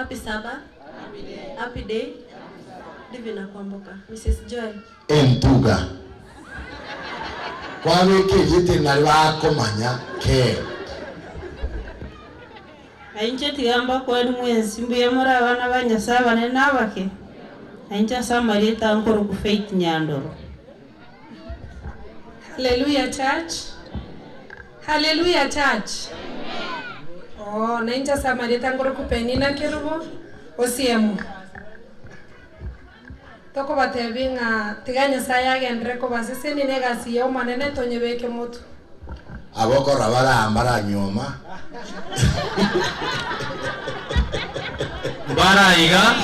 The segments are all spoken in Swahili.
Happy Sabbath. Happy day. Divina kwamboka. Mrs. Joy. Entuga. Kwa wiki yiti nalwako manya ke. Ainche tigamba kwa mwenzi mbuye mora abana banyasaba ne nabake. Ainche samarita nkoro ku Faith Nyandoro. Hallelujah church. Hallelujah church. Oh, nainja samarita ngoro ku Penina Kerubo osiemu. Toko batebinga tiganya saya gendre ko baseseni negasi yo manene tonyebeke mutu. Aboko rabara ambara nyoma. Bara iga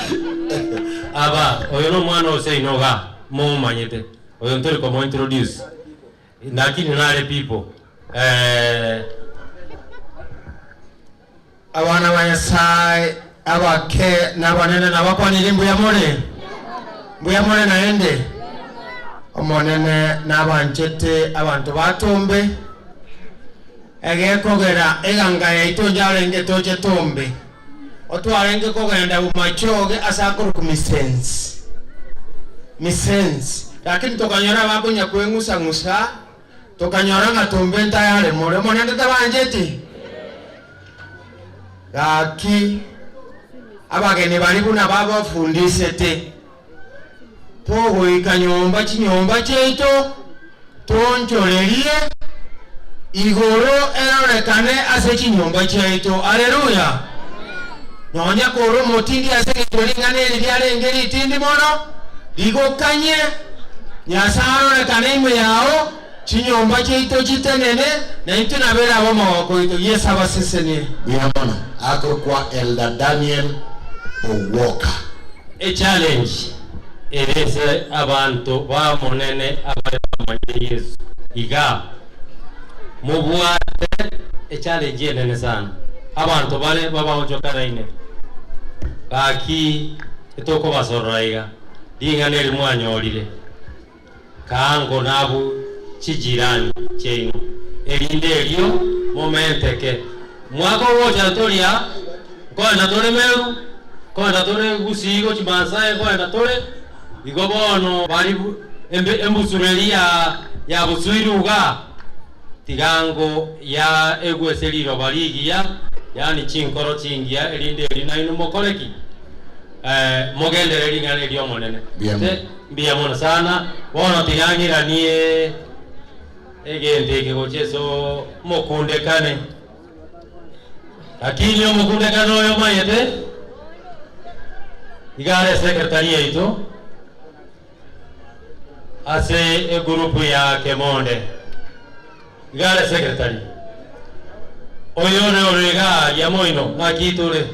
aba oyo mwana ose inoga mo manyete oyo ntore ko mo introduce nakini nale people abana bayasai abake nabanene nabakwanira mbuya mole naende omonene nabanchete abantu batombe egekogera eganga yaitonjalenge toche tombe otwarenge kogenda umachoge asakuru kumisense lakini tokanyora bakonya kwengusa ngusa tokanyora ngatombe ntayale mole monende tabanjeti gaki abageni bali buna babafundisete togo ikanyomba chinyomba cheito toncholerie igoro erorekane ase chinyomba cheito. Haleluya. Nonya koro motindi ase kitolingane lyalengeri itindi mono ligokanye nyasaro rekane imwe yao chinyomba cheito chitenene na itu nabera abo mawako ito Yesu abasesenie Biamona ako kwa Elder Daniel Owoka. a challenge erese abantu ba monene abamanye Yesu iga mubwate a challenge nene sana abantu bale baba ojokaraine baki etoko basoraiga dingane limwanyolire kango nabu chijirani cheino elinde elio momenteke mwako wocha tolia kwenda tole meru kwenda tole gusigo chimansae kwenda tole igobono bali embusurelia ya busuiruga tigango ya egweseliro baligia yani chinkoro chingia elinde elinaino mokoleki mogende elingane elio monene mbiyamona sana bono tigangira nie egende kegocheso mokundekane lakini omukundekane oyo mayete igare sekretaria ito ase egrupu ya Kemonde igare sekretari oyo ne orega ya moino ngakitule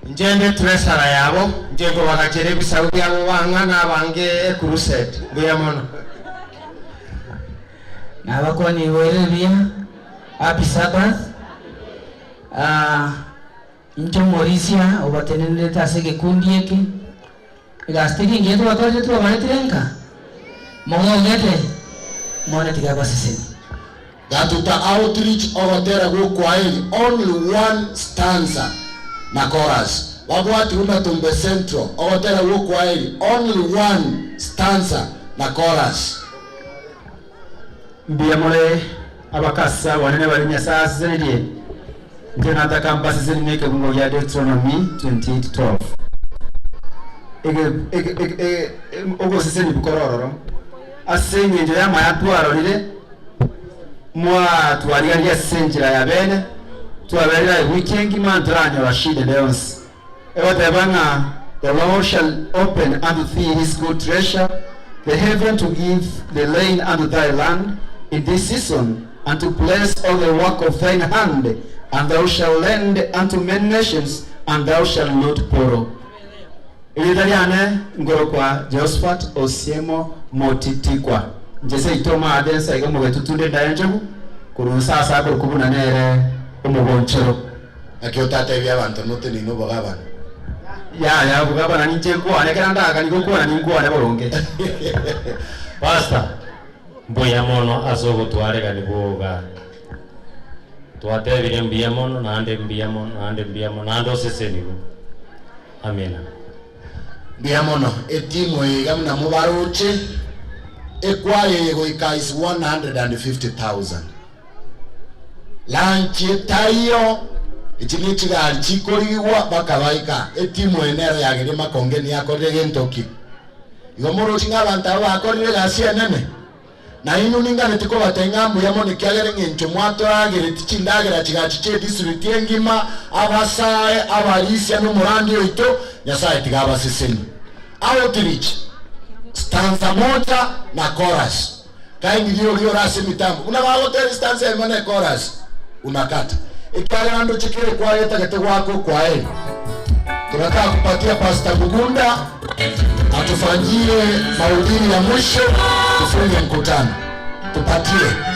njende treasurer yabo njengo bakachere bisaudi abo bangana abange crusade buya mono nabakwani wereria Happy Sabbath. Incho Morisia obatenende tase gikundi eki igastiki ngeto batoje tu abaletrenka mono ngete mone tigaba sisini Gatuta outreach ogotera gukwaeli only one stanza na chorus. Wabwati Tumbe Central ogotera gukwaeli only one stanza na chorus. Mbiyamole abakasa wanene bali nyasasa zenedie njena takambasi zeneke bungo ya Deuteronomy 28:12 ogo siseni bukororo asenye nje ya mayatwaro lile mwa twalialia senjira ya bene twabelira weekend mandranyo rashide leons ewatebanga the Lord shall open unto thee his good treasure, the heaven to give the rain unto thy land in this season, and to bless all the work of thine hand, and thou shalt lend unto many nations, and thou shalt not borrow. Ilitaliane ngoro kwa Josephat Osiemo Motitikwa njese itoma adensa igomo wetutunde dayanjebu kurunsa asako kubuna nere umugonchero akiotate bya abantu note ni no bagabana ya bugabana ninje ko anekera ndaga niko ko na ninko ane boronge pastor mboya mono asogo twarega ni boga twatebire mbia mono nande mbia mono nande mbia mono nando sesenigo amena mbia mono etimu igamna mubaruche ekwaye goika is 150,000 lanchi tayo ichini chiga chikoriwa bakabaika etimu enero yagire makongeni yakorire gentoki igomoro chinga banta bakorire gasia nene na inu ningane tiko batenga mbuya mone kyagere ngencho mwato agere tichindagera chigachiche district engima abasae abalisia no murandi oito nyasaye tigaba seseni outreach stanza moja na chorus kaini hiyo rasi mitambo kuna hotel stanza imane chorus unakata ikiagera ndo chikire kwa yeta kete wako kwa yeye tunataka kupatia Pastor Gugunda atufanyie mahubiri ya mwisho tufunge mkutano tupatie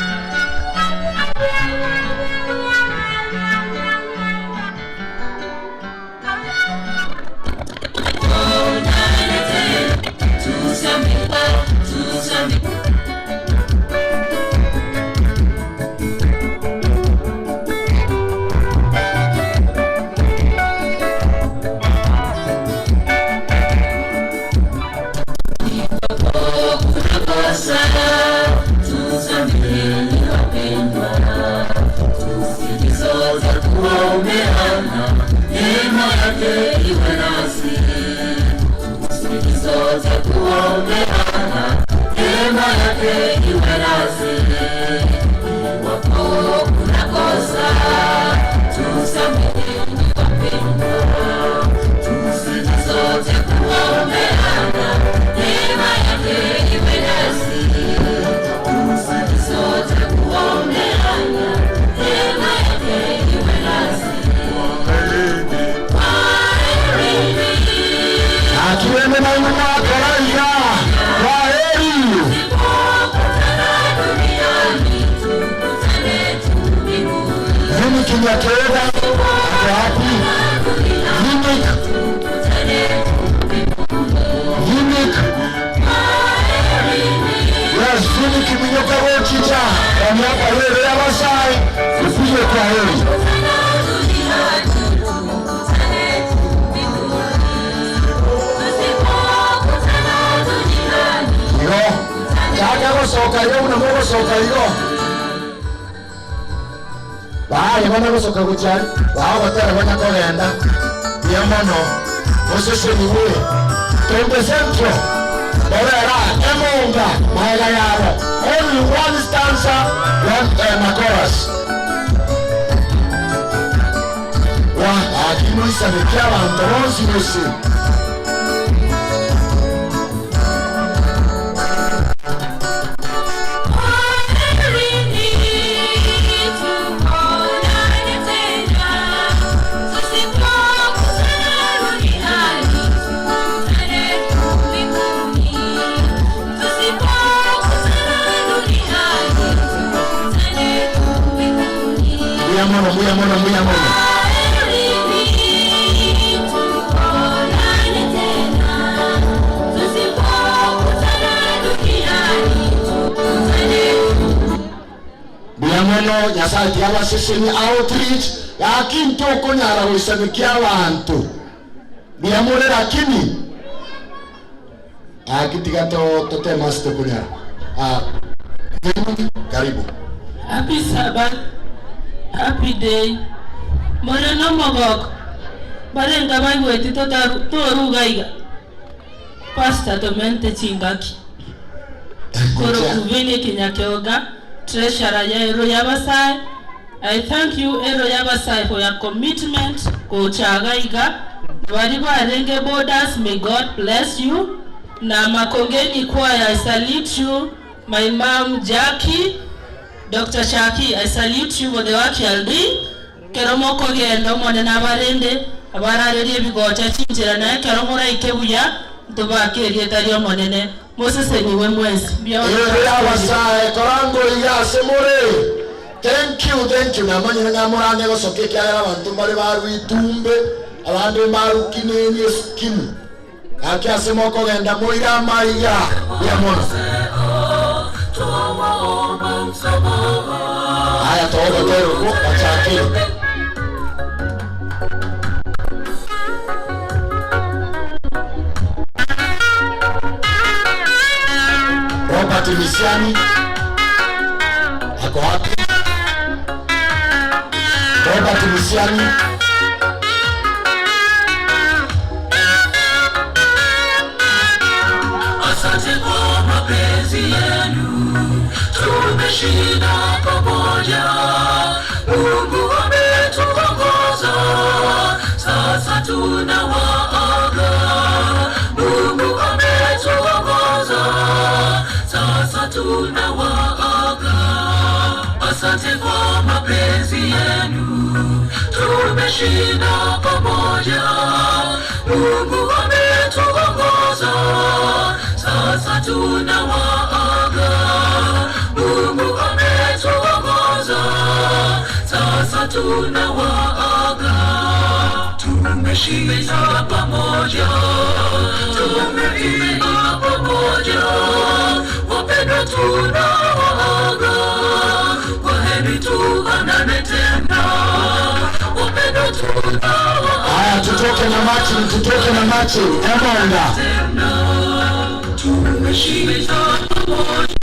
soka kuchari wao watara wana kogenda ya mono osese niwe tombe centro orera emonga maega yaro only one stanza one chorus wa akino isamekia bantoronsi wese Muy amor. Biamono nyasaye yaba seseni outreach lakini toko nyara wisamikia abantu biamore lakini akitika to master kunya karibu happy Sabbath. Happy day. Mwana no mogok. Barenga baigweti toru gaiga. Pastor Tomente Chingaki. Koro kuvini kinyakeoga. Treasurer ya Ero Yabasai. I thank you Ero Yabasai for your commitment. Kochagaiga. Wariba Arenge Borders. May God bless you. Na Makongeni Choir, I salute you. My mom Jackie. Dr. Shaki, I salute you for the work you are doing. Keromoko gendo mone na barende abararere bigocha chinjira na keromora ikebuya tubakiriye tariyo monene Moses niwe mwezi biya wasae korango ya semore thank you na manye na morane go soke kya abantu bari barwitumbe abandi marukineni skinu akia semoko genda moira maiya ya mono Haya togo tero ko wachake. Robert Misiani ako wapi? Robert Misiani. Asante kwa mapenzi yenu, tumeshinda pamoja. Mungu ametuongoza, sasa tunawaaga. Mungu ametuongoza, sasa tunawaaga. Asante kwa mapenzi yenu, tumeshinda pamoja. Mungu ametuongoza, sasa tunawaaga. Mungu ametuongoza, sasa tunawaaga. Tumeshinda pamoja, tumeiba pamoja. Wapendwa tunawaaga, kwaheri tuonane tena. Wapendwa tunawaaga. Haya tutoke na machi, Emonda. Tumeshinda pamoja,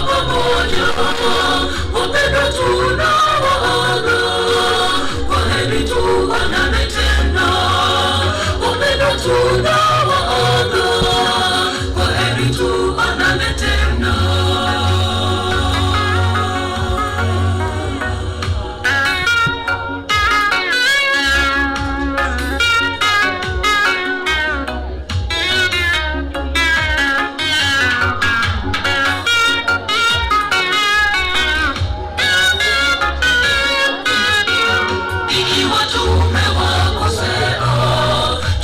pamoja. Wapendwa tunawaaga, kwaheri tuonane tena. Wapendwa tunawaaga, kwaheri tuonane tena. Ikiwa tumewakosea,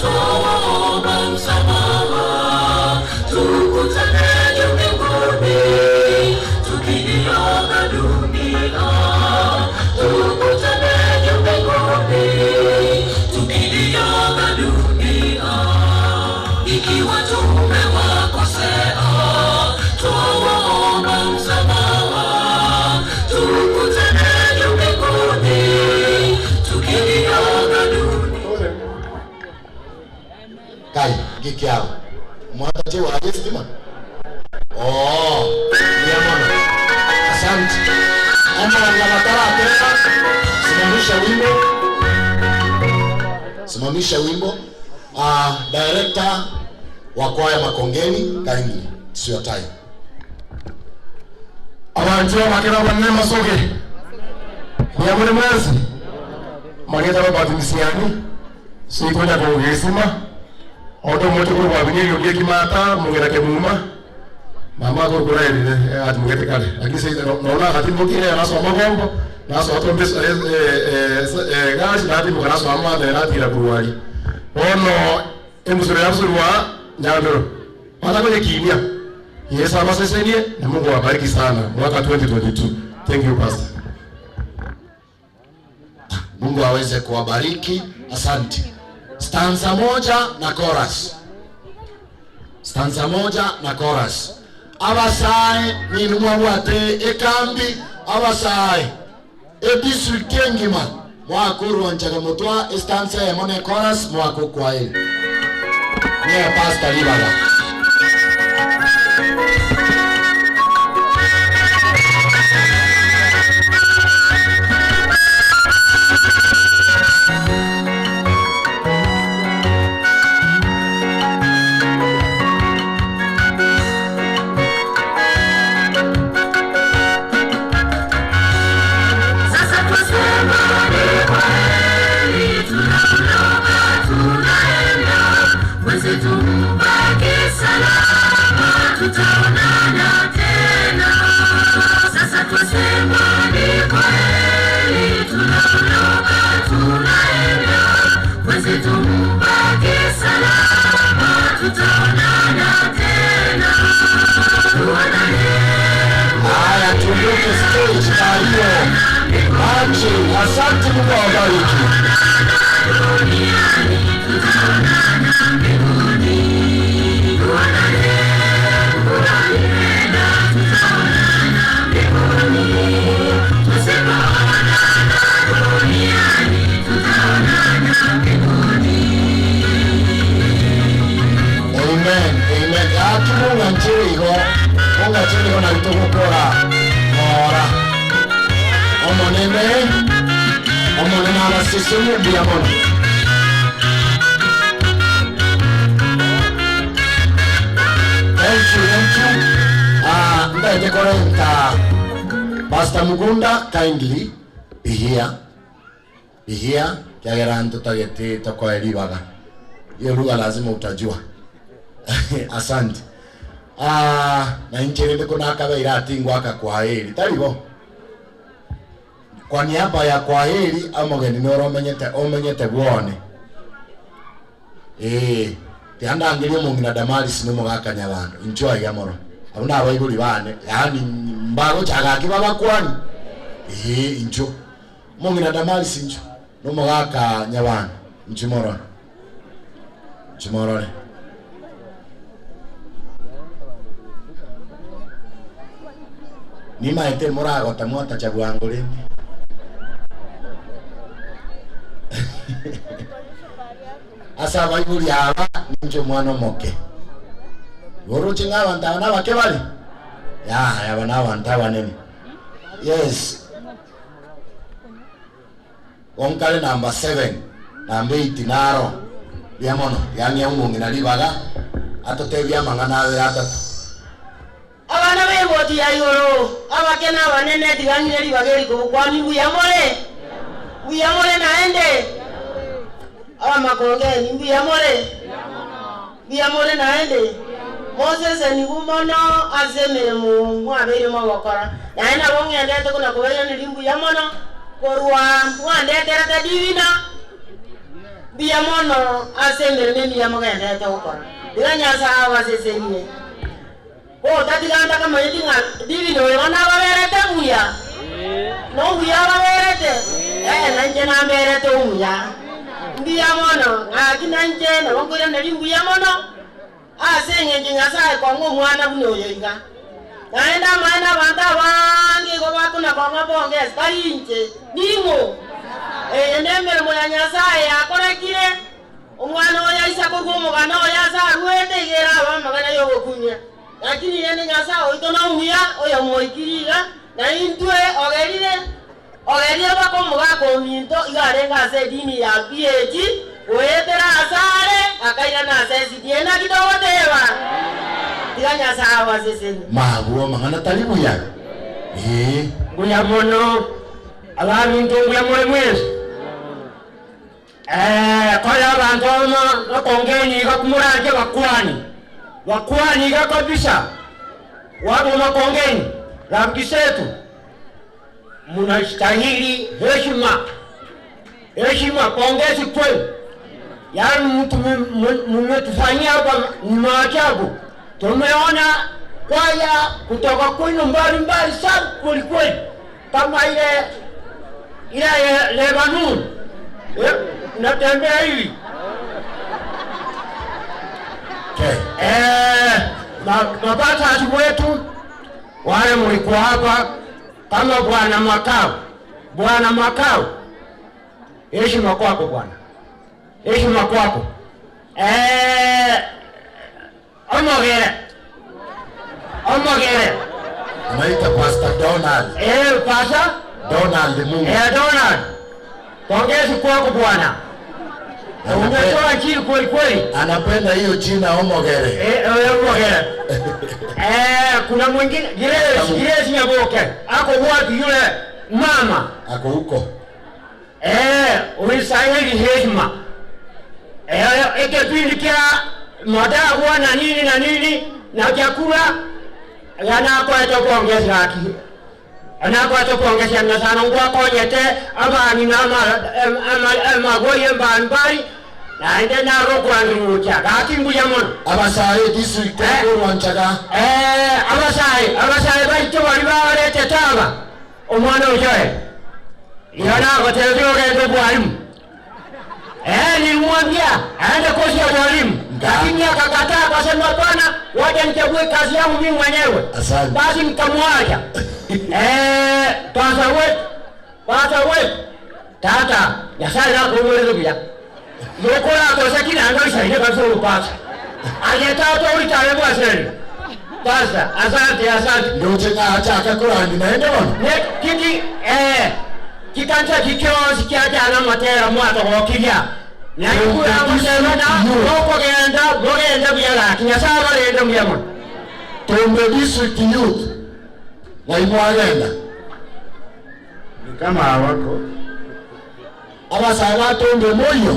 tuomba msamaha. Tukutane juu mbinguni, tukiiaga dunia. Tukutane juu mbinguni, tukiiaga dunia. Ikiwa tumewakosea, tuomba msamaha. Tukutane juu mbinguni, tukiiaga dunia. Kai, gikiao. Mwatache wa stima. Oh, Yamona. Asante. Emonda matara tena. Simamisha wimbo. Director wa kwaya Makongeni, kindly. It's your time. Abantu bakira banne masoge. Yamune mwezi. Mageta Robert Misiani. Sikwenda kugesima. Odo moto ko wabinyo yeki mata mugera ke muma. Mama ko kula ile ati mugete kale. Lakini sasa naona hati mugire anaso magombo. Naso ato mbes gashi hati mugera naso amma da hati la buwali. Ono emusure yasurwa nyandoro. Mata kwenye kimya. Yesu awasaidie na Mungu awabariki sana mwaka 2022. Thank you pastor. Mungu aweze kuwabariki. Asante. Stanza moja na chorus. Stanza moja na chorus. Abasae ni numwate ekambi abasae. District ngima mwakuru wanchaga mutwa stanza ya mone chorus mwako kwa hili. Ni pastor Libala. Tutaonana tena. Sasa tusema ni kweli, tunaondoka tunaenda. Mwezi tumbaki salama, tutaonana tena. Tuonane. Haya tuondoke stage na hiyo. Machi, asante Mungu awabariki. Duniani tutaonana mbinguni. Tuonane. ndio na vitokora ora omonene na sisimu bia mono thank you ndaje korenta Pastor Mugunda kindly be here kiageranto tagete tokoeli baga hiyo lugha lazima utajua. Asante. Na inchirinde kuna kabeira atingwa akakwaheri taribo kwa niaba ya kwaheri amogeni noro omenyete bwone tianda angirio mungina Damaris no mugakanya bantu enjoy gamoro abuna abaiguri bane yani mbago chaga kibaba kwani injo mungina Damaris injo no mugakanya bantu njimoro Nima ete morago tamota chabuangole. Asa baibuli aba ninjo mwana moke. Goro chinga banta na bake bali. Ya bana banta baneni. Yes. Onkale number 7. Number 8 naro. Biamono, yangi umungi na libaga. Atotebia mangana atatu. Abana beboti ya yoro abakena banene tigangire libageri ko kwani buyamore naende amakonge ni buyamore naende Moses ni gumono azemere mu mwabere mabakora naenda bongende to kuna koyo ni limbu yamono korwa mwande terata divina biyamono azemere ni yamogende to gukora diranya sawa sesenie tati ganda kama yinga divi no wana baberete muya no muya baberete nanje na berete muya ndiya mono akinanje na bongora nali muya mono asenge njinga sai kwa mwana buno yinga naenda maana banda bangi go bakuna kwa mabonge starinje nimo nemere moya nyasaye akora kire umwana oya isako gumugana oya za ruende gera bamagana yogo kunya lakini yene ngasa oitona umia oya moikiriga na intwe ogerire bako mugako minto igarenga se dini ya PH oyetera asare akaira na sesi diena kidoteba tiganya sawa seseni maguo mangana talibu ya nguya mono alami ntonguya mole mwezi koya bantoma nakongeni gakumuranje wakwani kabisa watu makongeni rafiki zetu mnastahili heshima pongezi kwenu yani mtu mmetufanyia hapa ni maajabu tumeona kwaya kutoka kwenu mbali sana kweli kama ile Lebanon natembea hivi mabata wetu wale mlikuwa hapa kama bwana makao heshima kwako bwana heshima kwako omogere anaita Pastor Donald Pastor Donald Mungu Donald pongezi kwako bwana umetoa chini kweli anapenda hiyo jina omogere omogere kuna mwingine Giresi Nyaboke ako wapi yule mama ako huko ulisahili heshima ikipindi kia madawa na nini na chakula yanakweta kuongeza haki anakweta kuongeza na sana ngwakonyete abani na magoye mbali naende na rokwangu chaka akinguya mono abasaye district wanchaga abasaye baito bali barete taba omwana ojoye yana gotezo gende bwalimu ni mwambia aende kosi ya mwalimu lakini akakataa akasema bwana waje nichague kazi yangu mimi mwenyewe basi nikamwacha pasa wetu tata yasali na kumwelezo bila Mokola atosha kina ando isaide kabisa upata. Aliyeta auto ulitale bwaseli. Sasa asante. Ndio tena acha kurani naende bwana. Ne kiki kikancha kikyozi kyajana matera mwato gokiria. Nyakura musema na gogenda byala kinyasaba lendo myama. Tombe district youth. Waimwagenda. Ni kama hawako. Abasaba tombe moyo.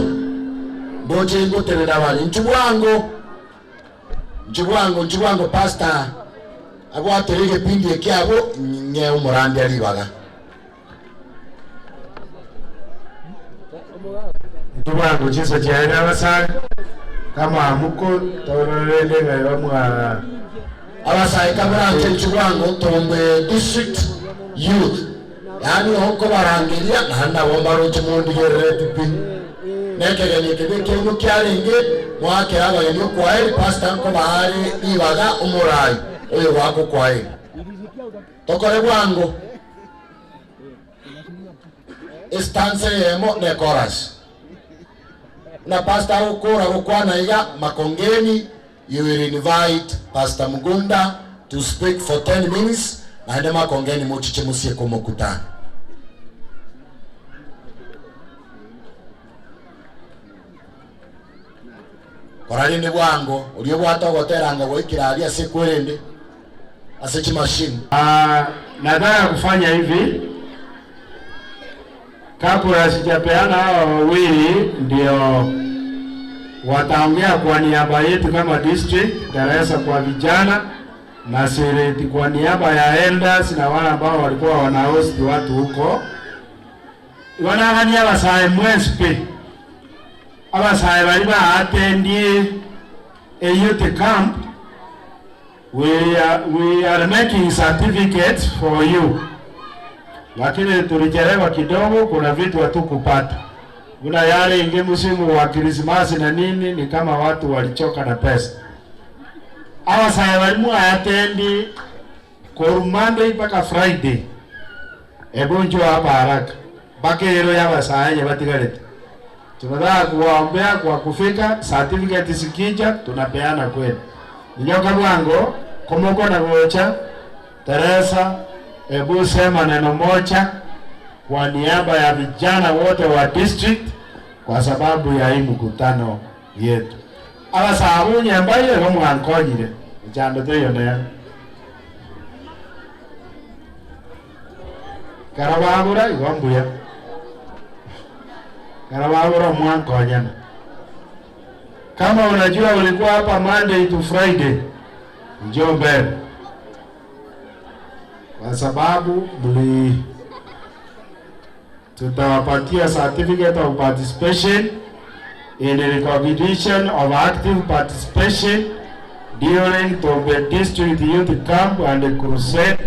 Boche ngoterera bali Nchibwango pastor agwaterege pindi ekyabo nye umurandi alibaga. Nchibwango chiso chaina abasai kama amuko tawolele ngayo mwa Abasai kabrante Nchibwango tombe district youth. Yani honko barangiria nanda bombaro chimondi geretipi. Nekegene kemu kyalenge mwake aba yo kwaeli pastor ko bahari ibaga umurai oyo wako kwaeli tokore bwango estance yemo ne chorus na pastor ukora ukwana iga makongeni. You will invite Pastor Mugunda to speak for 10 minutes na hende makongeni muchiche musie kumukutana. Korali ni bwango uliyo bwata goteranga goikiraria sekwerende asechi machine. Nataka kufanya hivi kabla sijapeana hao wawili ndio wataongea kwa niaba yetu kama district, darasa kwa vijana na Sereti kwa niaba ya elders na wale ambao walikuwa wanahost watu huko. Wanagania abasaye mwespe abasaye bali baatendie a youth camp. We are making certificates for you, lakini tulichelewa kidogo, kuna vitu hatukupata. Kuna yale inge msimu wa Krismasi na nini, ni kama watu walichoka na pesa. Abasaye bali muatendi kwa Monday mpaka Friday. Ebonjo hapa haraka. Bakero ya basaye batigarete. Tunataka kuwaombea kwa kufika, certificate sikija tunapeana kwenu. Nyoka bwango komoko na gocha Teresa, ebu sema neno moja kwa niaba ya vijana wote wa district kwa sababu ya hii mkutano yetu. Abasabu nyambaye ko mwankonyire jando teyo ne Karababura igombuya Karababura mwankonyana. Kama unajua ulikuwa hapa Monday to Friday, njoo mbele. Kwa sababu tutawapatia certificate of participation in recognition of active participation during the district youth camp and the crusade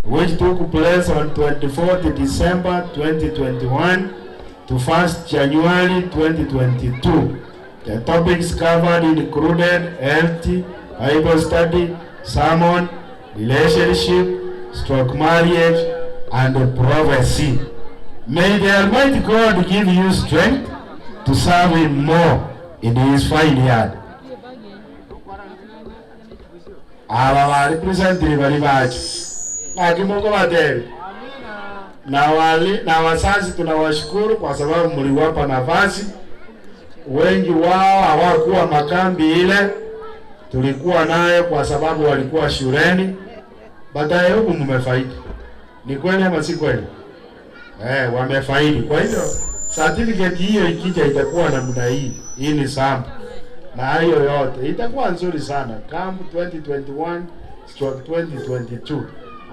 which took place on 24th December 2021 to 1st January 2022. The topics covered included health, Bible study, sermon, relationship, stroke marriage, and prophecy. May the Almighty God give you strength to serve Him more in His vineyard. Our representative Balibacho. Nakimoko Badeli. Na wazazi tunawashukuru kwa sababu mliwapa nafasi. Wengi wao hawakuwa makambi ile tulikuwa nayo kwa sababu walikuwa shuleni. Baadaye huku mmefaidi. Ni kweli ama si kweli? Wamefaidi. Kwa hiyo certificate hiyo ikija itakuwa namna hii. Hii ni sample. Na hiyo yote itakuwa nzuri sana. Camp 2021/2022.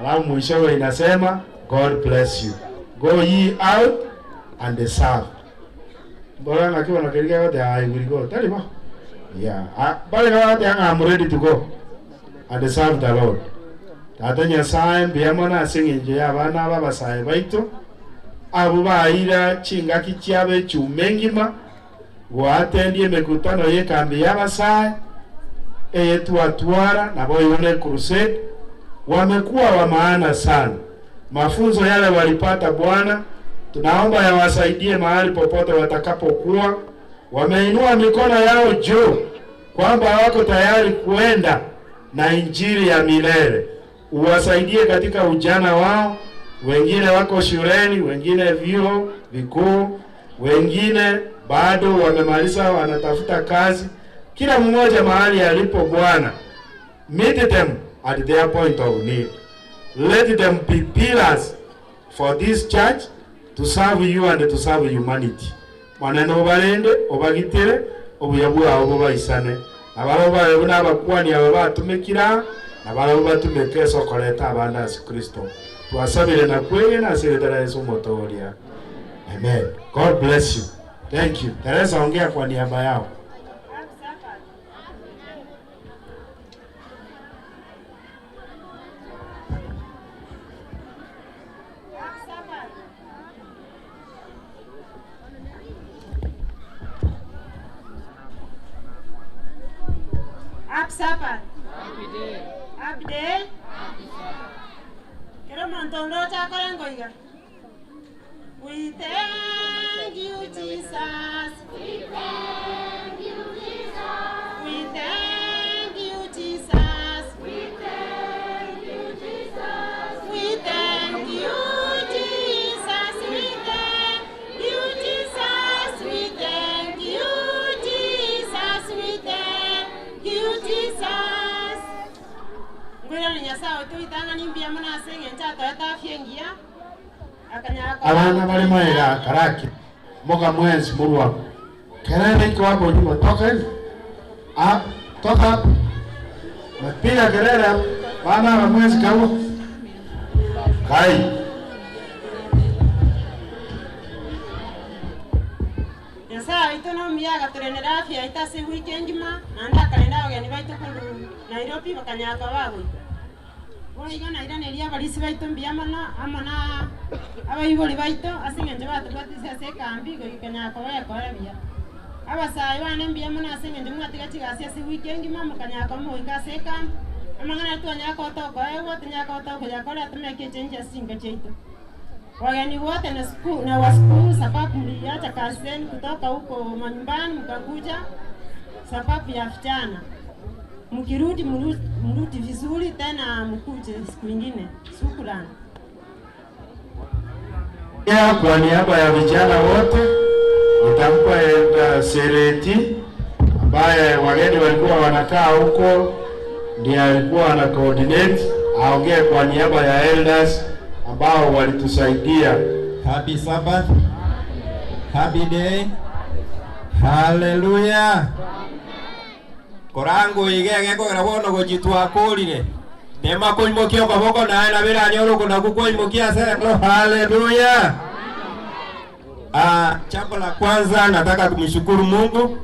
Alafu mwishowe inasema God bless you. Go ye out and serve. Bora ngakiwa nakelekea yote I will go. Tell him. Yeah. Bali yote I'm ready to go and serve the Lord. Tatanya sign biyamana singinje abana babasaye baitu. Abo baira chingaki kyabe chumengima. Watendie mikutano yekambi y'abasaye eyetu atwara na boyone crusade. Wamekuwa wa maana sana. Mafunzo yale walipata Bwana tunaomba yawasaidie mahali popote watakapokuwa. Wameinua mikono yao juu kwamba wako tayari kuenda na injili ya milele. Uwasaidie katika ujana wao, wengine wako shuleni, wengine vyuo vikuu, wengine bado wamemaliza wanatafuta kazi. Kila mmoja mahali alipo Bwana, meet them at their point of need. Let them be pillars for this church to serve you and to serve humanity. Maneno balende obagitire obuyabu abo baisane. Abaroba ebuna abakwani abo batumikira abaroba batumike sokoleta abana Yesu Kristo. Twasabire na kwege na siretera Yesu motoria. Amen. God bless you. Thank you. Teresa ongea kwa niaba yao. Sabbath. Happy day. Happy day. Kero mantondo chakora ngoiga. We thank you, Jesus. We thank you, Jesus. We thank you, Jesus. We thank you, Jesus. We thank you, Jesus. We thank you, Jesus. We thank you, Jesus. We thank you, Jesus. Ngwira ni nyasa otu itanga nimbia mona senge nchato eta fiengia. Abana bali maera karaki moga mwenzi murwa kelele iko hapo nyuma toka toka mapiga kelele bana wa mwenzi kawo kai yasa itono miyaga turenera afya itase weekend ma anda kalenda ogeni baito kundu Nairobi bakanyaka bago Oiga na ira neria barisi baito mbiamana amana abayiboli baito asingenje batubatize asekambi gikanyaka bayakora bia abasai bane mbiamana asingenje mwatiga chigasi ase weekend mama kanyaka moiga asekambi amangana twanyaka otoko ewo tanyaka otoko yakora tumeke change singa cheito wageni wote na school na wa school sababu mliacha kazeni kutoka huko manyumbani mkakuja sababu ya vijana mkirudi mrudi vizuri tena mkuje siku nyingine. Shukrani. Kwa niaba ya vijana wote nitampa Sereti ambaye wageni walikuwa wanakaa huko ndiye alikuwa ana coordinate aongee kwa niaba ya elders ambao walitusaidia. Happy Sabbath. Happy day. Hallelujah. Korango igege ko grabono go jitwa kolire tema ko imokio ko boko na bila nyoro kuna kuko imokia sasa. Hallelujah. Jambo la kwanza nataka kumshukuru Mungu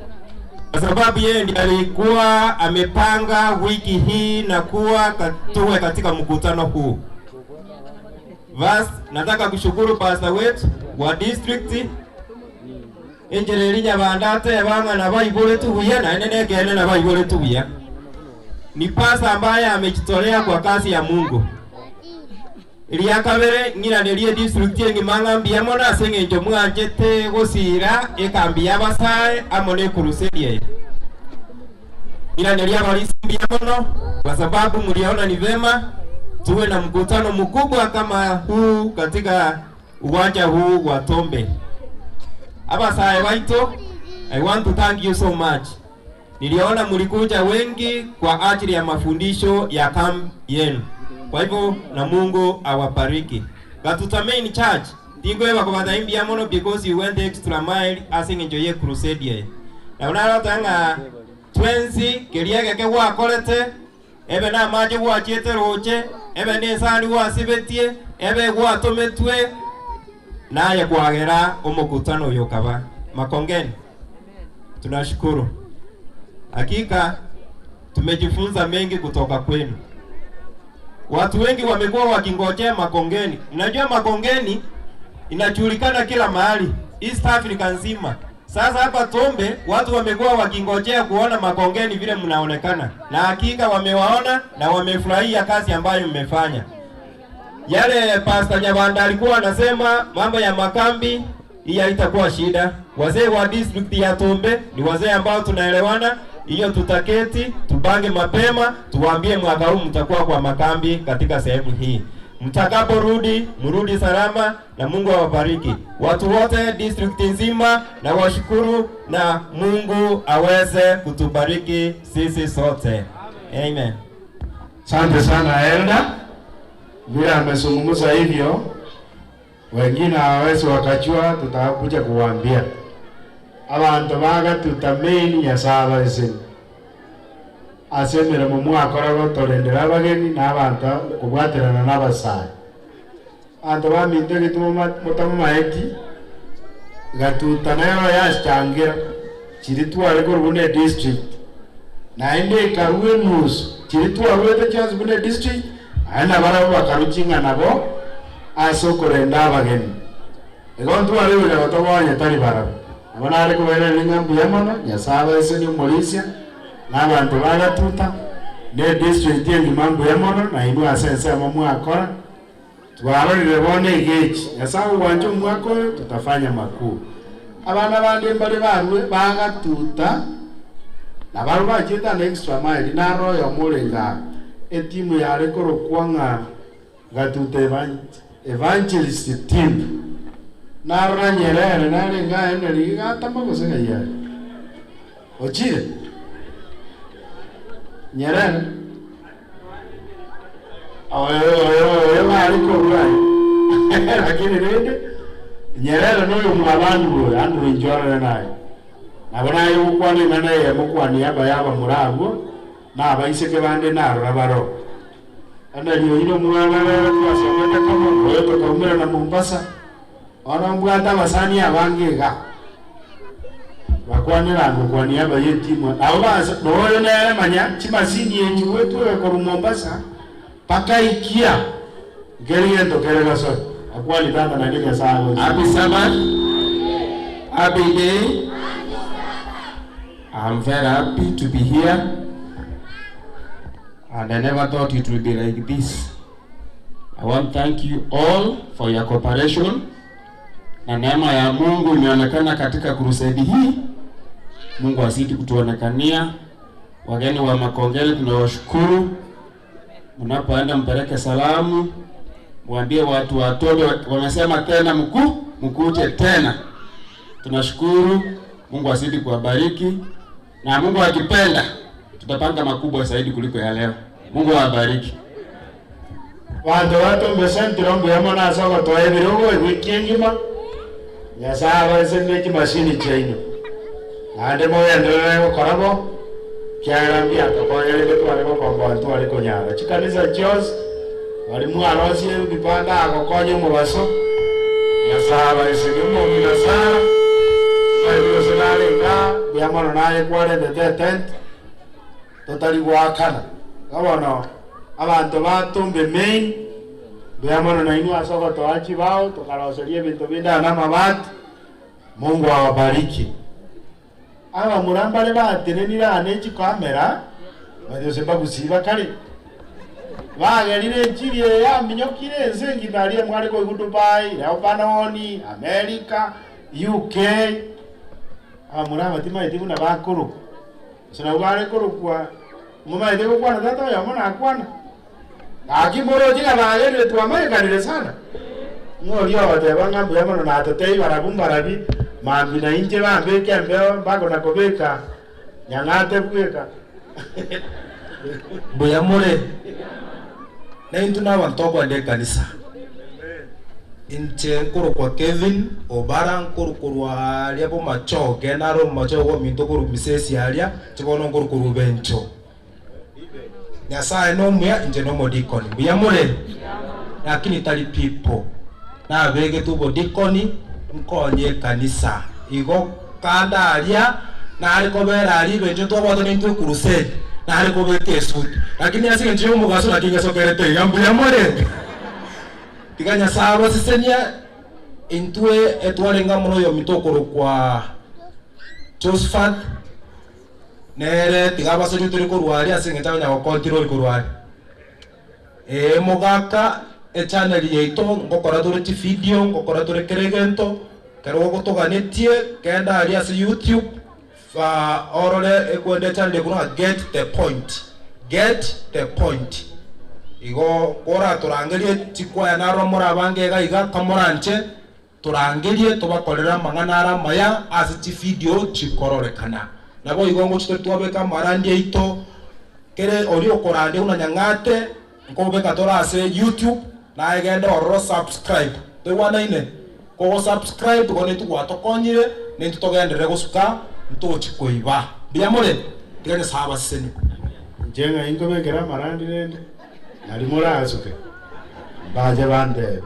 kwa sababu yeye ndiye alikuwa amepanga wiki hii na kuwa tuwe katika mkutano huu. Nataka kushukuru pastor wetu wa district Enjelelinya bandate banga na Bible tubuya na nene gene na Bible tubuya. Ni pasa ambaye amejitolea kwa kazi ya Mungu. Iliya kabere ngira nelie district yengi mangambia mona asenge njo mwanjete gosira ekambia basae amone crusade. Ngira nelia balisimbia mono kwa sababu mliona ni vema tuwe na mkutano mkubwa kama huu katika uwanja huu wa Tombe. Abasai waito, I want to thank you so much. Niliona mlikuja wengi kwa ajili ya mafundisho ya camp yenu. Kwa hivyo na Mungu awabariki. Gatutamain church, tingo eba kwa badaimbi mono because you went the extra mile asing enjoy crusade. Na unalo tanga 20 keriege ke wa kolete ebe na maje wa chete roche ebe ne sani wa sibetie ebe wa tometwe naye kuagera umukutano yokaba Makongeni. Tunashukuru. Hakika tumejifunza mengi kutoka kwenu. Watu wengi wamekuwa wakingojea Makongeni. Unajua Makongeni inajulikana kila mahali East Africa nzima. Sasa hapa Tombe watu wamekuwa wakingojea kuona Makongeni vile mnaonekana. Na hakika wamewaona na wamefurahia kazi ambayo mmefanya. Yale Pastor Nyabanda alikuwa anasema mambo ya makambi hii haitakuwa shida. Wazee wa district ya Tombe ni wazee ambao tunaelewana hiyo tutaketi, tupange mapema, tuwaambie mwaka huu mtakuwa kwa makambi katika sehemu hii. Mtakaporudi, mrudi salama na Mungu awabariki. Watu wote district nzima na washukuru na Mungu aweze kutubariki sisi sote. Amen. Asante sana Elda. Vile amezungumza hivyo, wengine hawawezi wakajua, tutakuja kuwaambia. Abantu baga tutameni ya saba ese. Asemera mu mwaka rago torendera abageni n'abantu kubwaterana n'abasai. Abantu baminde gituma mutama maeki gatutanayo yashangira chiritware ko rubune district. Na inde karuwe news chiritware te chance rubune district ana bara bakaruchinga nabo asokorenda abageni. Ego ntware bya batobanya tari bara. Abana ari kubera n'ingambi y'amana yasaba ese ni Malaysia n'abantu bagatuta ne district y'imambo y'amana na inu asense amamu akora twarorire bone gechi yasaba wanje umwako tutafanya makuu abana bande mbali barwe bagatuta na baru bachita na extra mile na royo mulenga etimu yare koro kwanga gatuta evangelist team na ranyere na renga ene gata magose ya ochire nyere ayo mari ko rai lakini rende nyere no mwabandu andu njora naye nabona yo kwani nane mukwani yaba murago na abaiseke bande na rabaro ana liyo mwana kwa sababu kama wewe tukaumira na Mombasa Onambwata basani abangega bakwanira ngo kwani aba yetimu abo baza noyo nere manya chimasini yenyu wetu ko Mombasa paka ikia geriendo keregaso akwali tanda na nini sawa Happy Sabbath. Happy day. I'm very happy to be here and I never thought it would be like this. I want to thank you all for your cooperation. Na neema ya Mungu imeonekana katika crusade hii. Mungu azidi kutuonekania. Wageni wa Makongeni tunawashukuru. Mnapoenda mpeleke salamu. Mwambie watu watoto wamesema tena mkuje tena. Tunashukuru. Mungu azidi kuwabariki. Na Mungu akipenda tutapanga makubwa zaidi kuliko ya leo. Mungu awabariki. Watu mbesentiro mbuyamo na soko toye birogo wikingima. Ya saba sende mashini chaino. Ande mo yandere ko karabo. Kyarambia to ko yele to ale ko kombo to ale ko nyara. Chikanisa Jos wali mwaro si bipanda akokonye mu baso. Ya saba sende mo mina sara. Ayo senale nga byamano naye kwale de tent. Totali wakana. Kabono abantu batumbe main byamano na inu asoko toachi bao tukaloserie bintu binda na mabati. Mungu awabariki. Aba murambale batenenira anechi kamera badio semba kusiba kali. Bagerire nchiri ya minyokire ensengi dalie mwali ko Dubai, Lebanoni, America, UK. Aba muramba tima itibu na bakuru. Sina wale kuru kwa mama itibu kwa tata ya mwana akwana. Akimboro jinga bagerire tu America sana. Ngori yote bangambu yamano na atotei barabumbarabi mambi na inje bambeke mbeo bako nakobeka nyangate kweka Buyamure na intuna wantoko ande kanisa inche nkuru kwa Kevin obara nkuru kwa liapo macho genaro macho kwa mintokuru misesi alia chibono nkuru kuru bencho nyasaye no muya inje no modikoni buyamure lakini tali people na bege tubo dikoni nkonye kanisa igo kanda alia na aliko bera ali benjo to bodo nintu crusade na aliko bete suit lakini asi nje mu gaso lakini gaso kerete yambu ya more tiganya sabo sisenya intue etwale ngamuno yo mitokoro kwa Josephat nere tigaba so turi ko ruari asi ngeta nya ko control ko ruari mogaka channel yeito ngokora dore ti video ngokora dore keregento kero gotoganetie kenda ali as YouTube orole ekwende chande kuna get the point igo kora turangerie chikwaya naro murabangega iga kamoranche turangerie tubakorera manganara maya as video chikororekana nabo igo ngo twabeka marandi ito kere ori okorande una nyangate nkobeka torase YouTube na egende oro subscribe tewana ine ko subscribe gone tugwatokonyire nintutogendere gusuka ntochikoiba biamore tigane saba seni jenga ingobekera marandi nende nali murasuke baje bande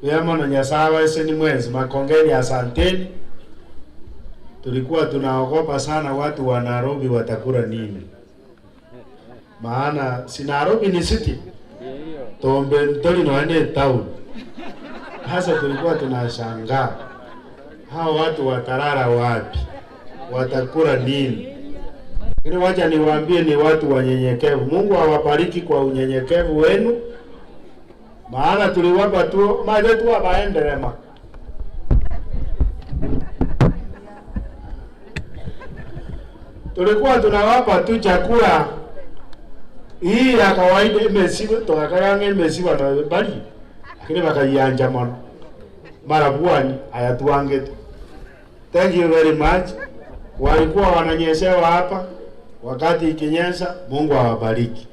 beamon nyasawa seni mwezi makongeni asanteni. Tulikuwa tunaogopa sana watu wa Nairobi watakula nini, maana si Nairobi ni city tombe toli noende town. Hasa tulikuwa tunashangaa hao watu watarara wapi, watakula nini. Lakini wacha niwaambie ni watu wanyenyekevu. Mungu awabariki kwa unyenyekevu wenu, maana tuliwapa tu maana tu abaendelema. Tulikuwa tunawapa tu chakula hii ya kawaida imesiwa tukakanga imesiwa na bali, lakini wakaianja mara bwani ayatuange. Thank you very much. Walikuwa wananyeshewa hapa, wakati ikinyesha Mungu awabariki.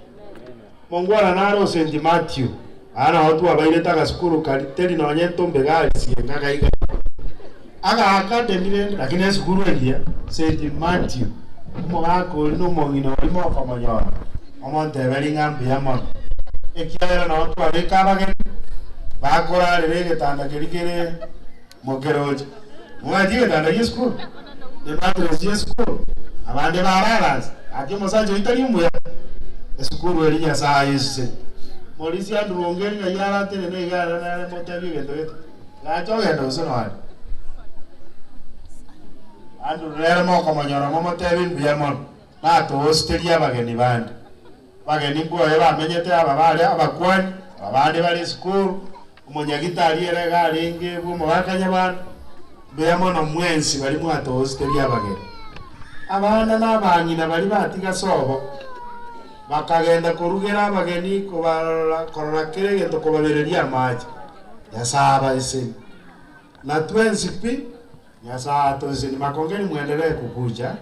Mungu ananaro St. Matthew ana watu wabaileta kasukuru kaliteli na wanyeto mbegari siengaka iga aga akademile, lakini sukuru ndia St. Matthew umwako no mongino limo komanyora omonte belingambi yamon ekiara na watu abekabage bakora lege tanda kirikire mokeroje mwaje tanda yesku de matres yesku abande bararas ati mosaje itali muya esukuru elinya saa yese molisi andurongeri na yara tene ne gara na motabi gendo yetu la choge ndo sonwa andu rero moko manyora momotebi mbiyamon na to hostelia bageni bandi bageni bwoye bamenyete aba bale abakwani abandi bali school umunyagitari ere garinge bumo bakanya bana mbiyamon omwensi bali mu ato hostelia bageni abana n'abanyina bali batiga sobo bakagenda kurugera abageni korora kirege kubabereria amaji yasaba ise na 20p yasa tozeni makongeni muendelee kukuja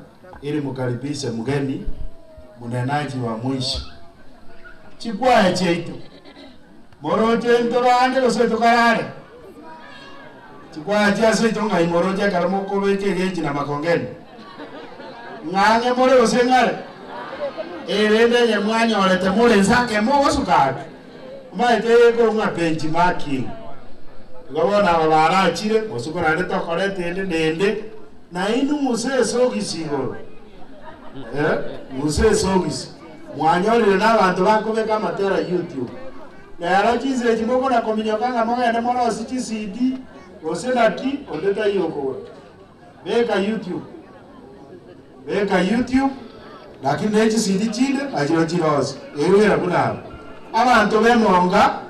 ili mukaribishe mgeni munenaji wa mwisho chikwae chetu moroje ndorande loseto karare chikwae chase tonga imoroje kalamo kobeke geji na makongeni ngange more losengare erende ye mwanya olete mure nzake mo sukaka maite ko nga benchmarking gabona babara chire osukora ndeto korete nende na inu museso gisigo museso gisi mwanyolire n'abantu bakobeka matera YouTube na yarachize chimoko na kominyokanga moga ene mora osiki CD osenaki ondeta yoko beka YouTube lakini echi CD chinde ajiro chirozi erwera kuna abantu bemonga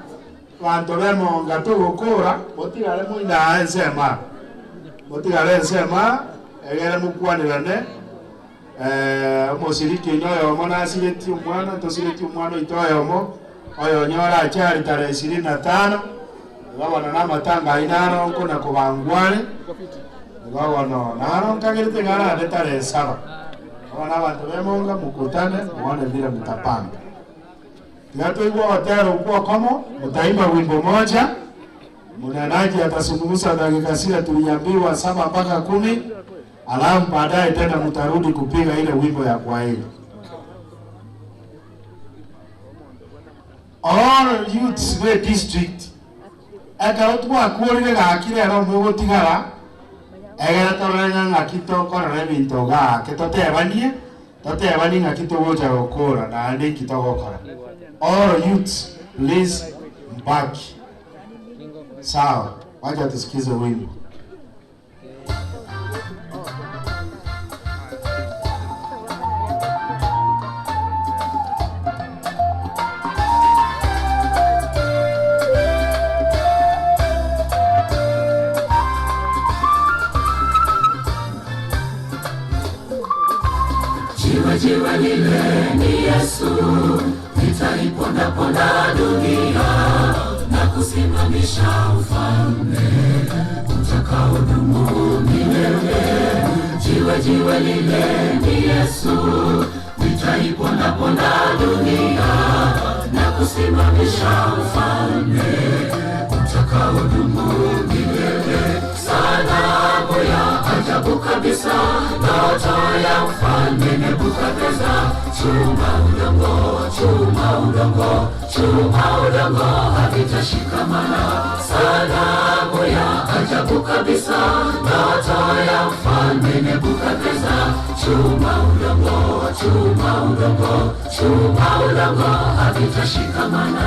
tugukura motigale muina ensema egere mukwanirane omusiriki nyoyo monasireti umwana tosireti umwana itoyomo oyo nyora achari tarehe 25 babona namatanga inaro nko na kubangwale babona naro nkagirite ngara de tarehe 7 babona abantu bemonga mukutane muone vile mtapanga ngato iwo hotelo kwa kama mtaimba wimbo moja mnenaji atasungumza dakika 6 tuliambiwa 7 mpaka 10 alafu baadaye tena mtarudi kupiga ile wimbo ya kwa ile. All youths we district eka utwa kuolile gakire ro mugotigara egera torenga ngakito korore binto ga ketotebanie totebani ngakito gocha gokora na andi kitogokora. All youths please back. Sawa, wacha tusikize wimbo. jiwe lile ni Yesu, litaipondaponda dunia na kusimamisha ufalme utakaodumu milele. Jiwe lile ni Yesu, litaipondaponda dunia na kusimamisha ufalme utakaodumu milele. Sanamu ya ajabu kabisa, ndoto ya mfalme Nebukadneza. Chuma udongo, chuma udongo, chuma udongo havitashikamana. Sanamu ya ajabu kabisa, ndoto ya mfalme Nebukadneza. Chuma udongo, chuma udongo, chuma udongo havitashikamana.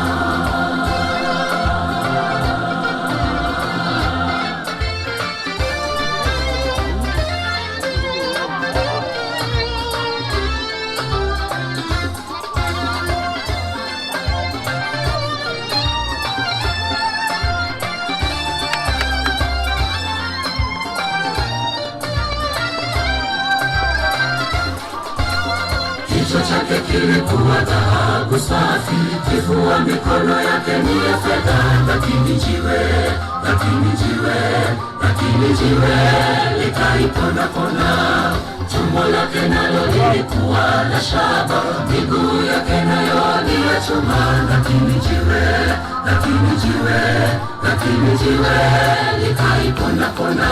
Kichwa chake kilikuwa dhahabu safi, kifua mikono yake ni ya fedha. Lakini jiwe likaipondaponda. Tumbo lake nalo lilikuwa la shaba, miguu yake nayo ni ya chuma. Lakini jiwe likaipondaponda.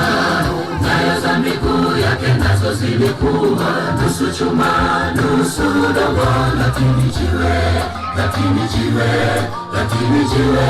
Nyayo za miguu yake nazo zilikuwa nusu chuma nusu udongo. Lakini jiwe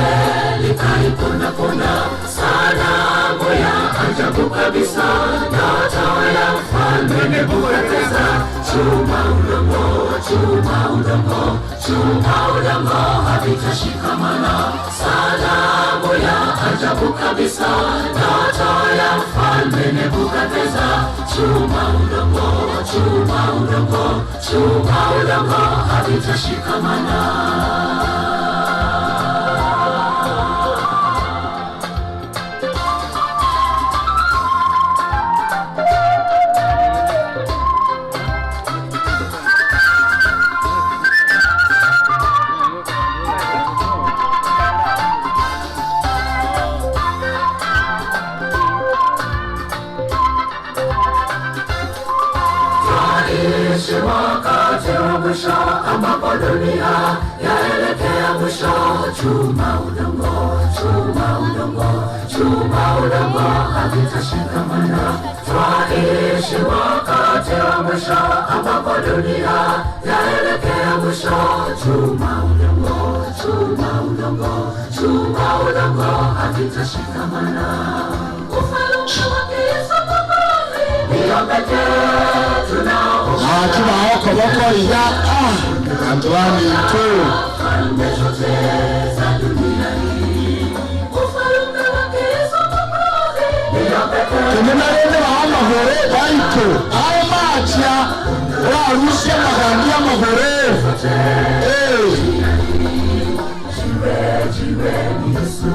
likaipondaponda. Sanamu ya ajabu kabisa, ndoto ya mfalme Nebukadneza. Chuma udongo, chuma udongo, chuma udongo havitashikamana. Sanamu ya ajabu kabisa, ndoto ya mfalme Nebukadneza. Chuma udongo, chuma udongo, chuma udongo havitashikamana. Wakati wa mwisho ambapo dunia yaelekea mwisho. Chuma udongo, chuma udongo, chuma udongo havitashikamana. Twaishi wakati wa mwisho ambapo dunia yaelekea mwisho. Chuma udongo, chuma udongo, chuma udongo havitashikamana. Ufalme wake Yesu ndio pekee tunao. Oko boko ida Antoine tu Falme zote za dunia hii, ufalme wake Yesu Mwokozi ndio pekee. Tumenalele amahore baitu ayo macha warushya magandia amahore. Jiwe ni Yesu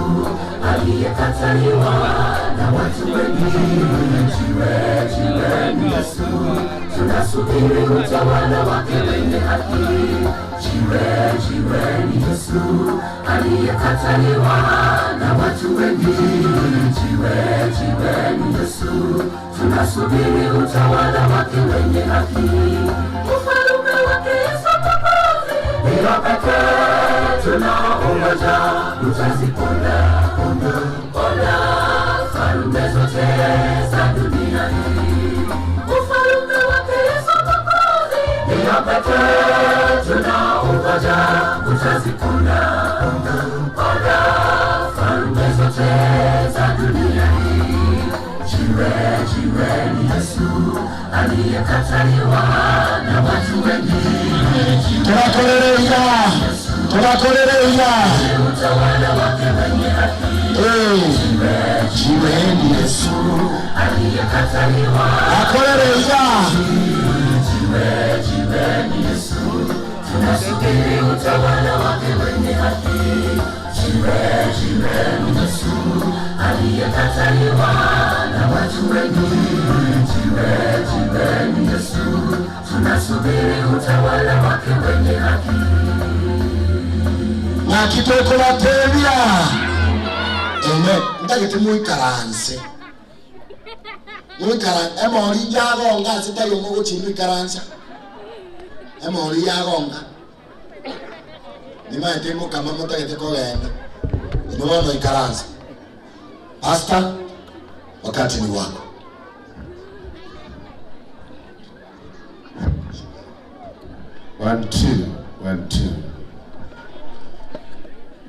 aliyekataliwa na watu wengi. Jiwe ni Yesu, tunasubiri utawala wake wenye haki. Jiwe ni Yesu aliyekataliwa na watu wengi. Jiwe ni Yesu, tunasubiri utawala wake wenye haki. Ufalme wake Yesu Mwokozi ndio pekee tunaongoja. Utaziponda falme zote za dunia hii. Ufalme wake Yesu Mwokozi ndio pekee tunaongoja. Utaziponda falme zote za dunia hii. Jiwe ni Yesu aliyekataliwa na watu wengi. Tunakolereya utawala wake wenye haki. Jiwe ni Yesu aliyekataliwa. Akolereya Jiwe ni Yesu, tunasubiri utawala wake wenye haki. Jiwe ni Yesu aliyekataliwa na watu wengi. Jiwe ni Yesu, tunasubiri utawala wake wenye haki. Na kitoko la tebia. Amen. Ndagete muikaranse. Muikaranse. Emori yagonga sita yomo chinu ikaransa. Emori yagonga. Nima etemo kama mutagete kogenda. Inono ikaransa. Pastor, wakati ni wako. One, two.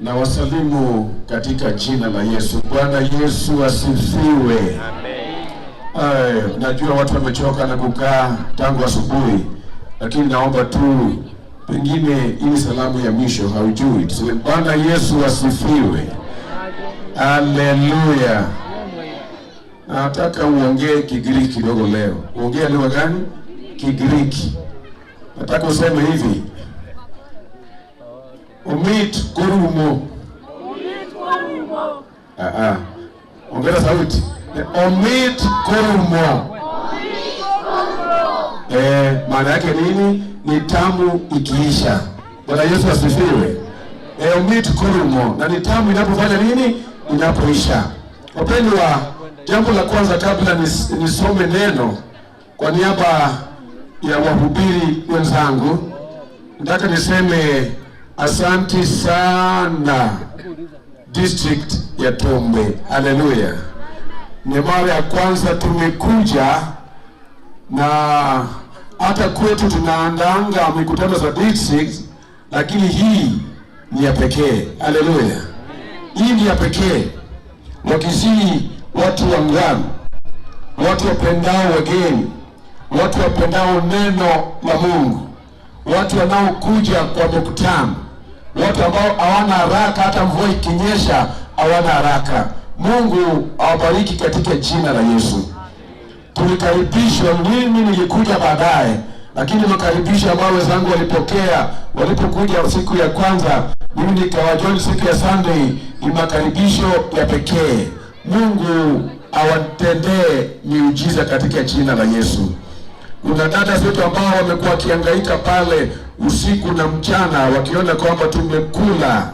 Na wasalimu katika jina la Yesu. Bwana Yesu asifiwe. Amen. Najua watu wamechoka na kukaa tangu asubuhi, lakini naomba tu pengine hii salamu ya mwisho haujui. Tuseme Bwana Yesu asifiwe. Haleluya. Nataka uongee Kigiriki kidogo leo. Uongee lugha gani? Kigiriki. Nataka useme hivi. Omit korumo. Ongeza sauti. Omit korumo. Maana yake nini? Ni tamu ikiisha. Bwana Yesu asifiwe. Omit korumo. Na ni tamu inapofanya nini? Inapoisha. Wapendwa, jambo la kwanza kabla nisome neno kwa niaba ya wahubiri wenzangu, nataka niseme asante sana district ya Tombe. Haleluya. Ni mara ya kwanza tumekuja, na hata kwetu tunaandanga mikutano za district, lakini hii ni ya pekee. Haleluya. Hii ni ya pekee. Wakisii watu wa ngano, watu wapendao wageni, watu wapendao neno la Mungu, watu wanaokuja kwa mkutano, watu ambao hawana haraka, hata mvua ikinyesha hawana haraka. Mungu awabariki katika jina la Yesu. Tulikaribishwa, mimi nilikuja baadaye, lakini makaribisho ambao wenzangu walipokea walipokuja siku ya kwanza, mimi nikawajoin siku ya Sunday, ni makaribisho ya pekee. Mungu awatendee miujiza katika jina la Yesu. Kuna dada zetu ambao wamekuwa kihangaika pale usiku na mchana wakiona kwamba tumekula.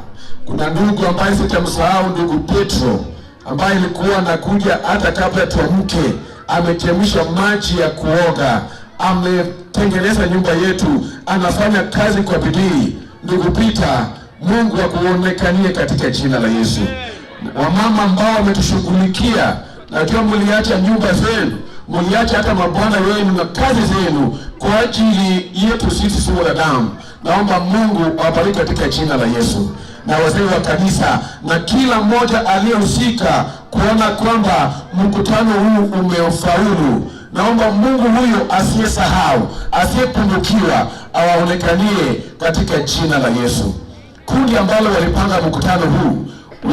Kuna ndugu ambaye sitamsahau, ndugu Petro, ambaye ilikuwa anakuja hata kabla tuamke, amechemsha maji ya kuoga, ametengeneza nyumba yetu, anafanya kazi kwa bidii. Ndugu Peter, Mungu akuonekanie katika jina la Yesu. Wamama ambao wametushughulikia, najua mliacha nyumba zenu, mliacha hata mabwana wenu na kazi zenu kwa ajili yetu sisi wanadamu. Naomba Mungu awabariki katika jina la Yesu. Na wazee wa kanisa na kila mmoja aliyehusika kuona kwamba mkutano huu umefaulu, naomba Mungu huyo asiyesahau, asiyepungukiwa, awaonekanie katika jina la Yesu. Kundi ambalo walipanga mkutano huu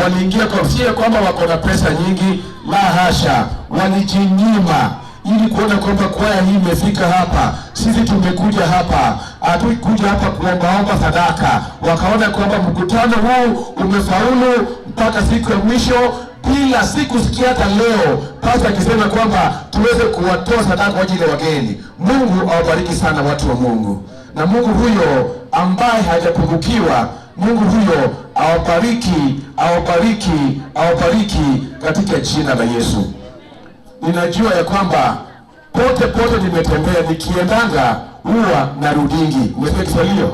waliingia kwa sio kwamba wako na pesa nyingi, la hasha, walijinyima ili kuona kwamba kwaya hii imefika hapa. Sisi tumekuja hapa, hatukuja hapa kuomba sadaka. Wakaona kwamba mkutano huu umefaulu mpaka siku ya mwisho, bila siku sikia hata leo pastor akisema kwamba tuweze kuwatoa sadaka kwa ajili ya wageni. Mungu awabariki sana watu wa Mungu. Na Mungu huyo ambaye hajapungukiwa, Mungu huyo awabariki katika jina la Yesu. Ninajua ya kwamba pote nimetembea, nikiendanga huwa narudingi. Umesikia Kiswahili?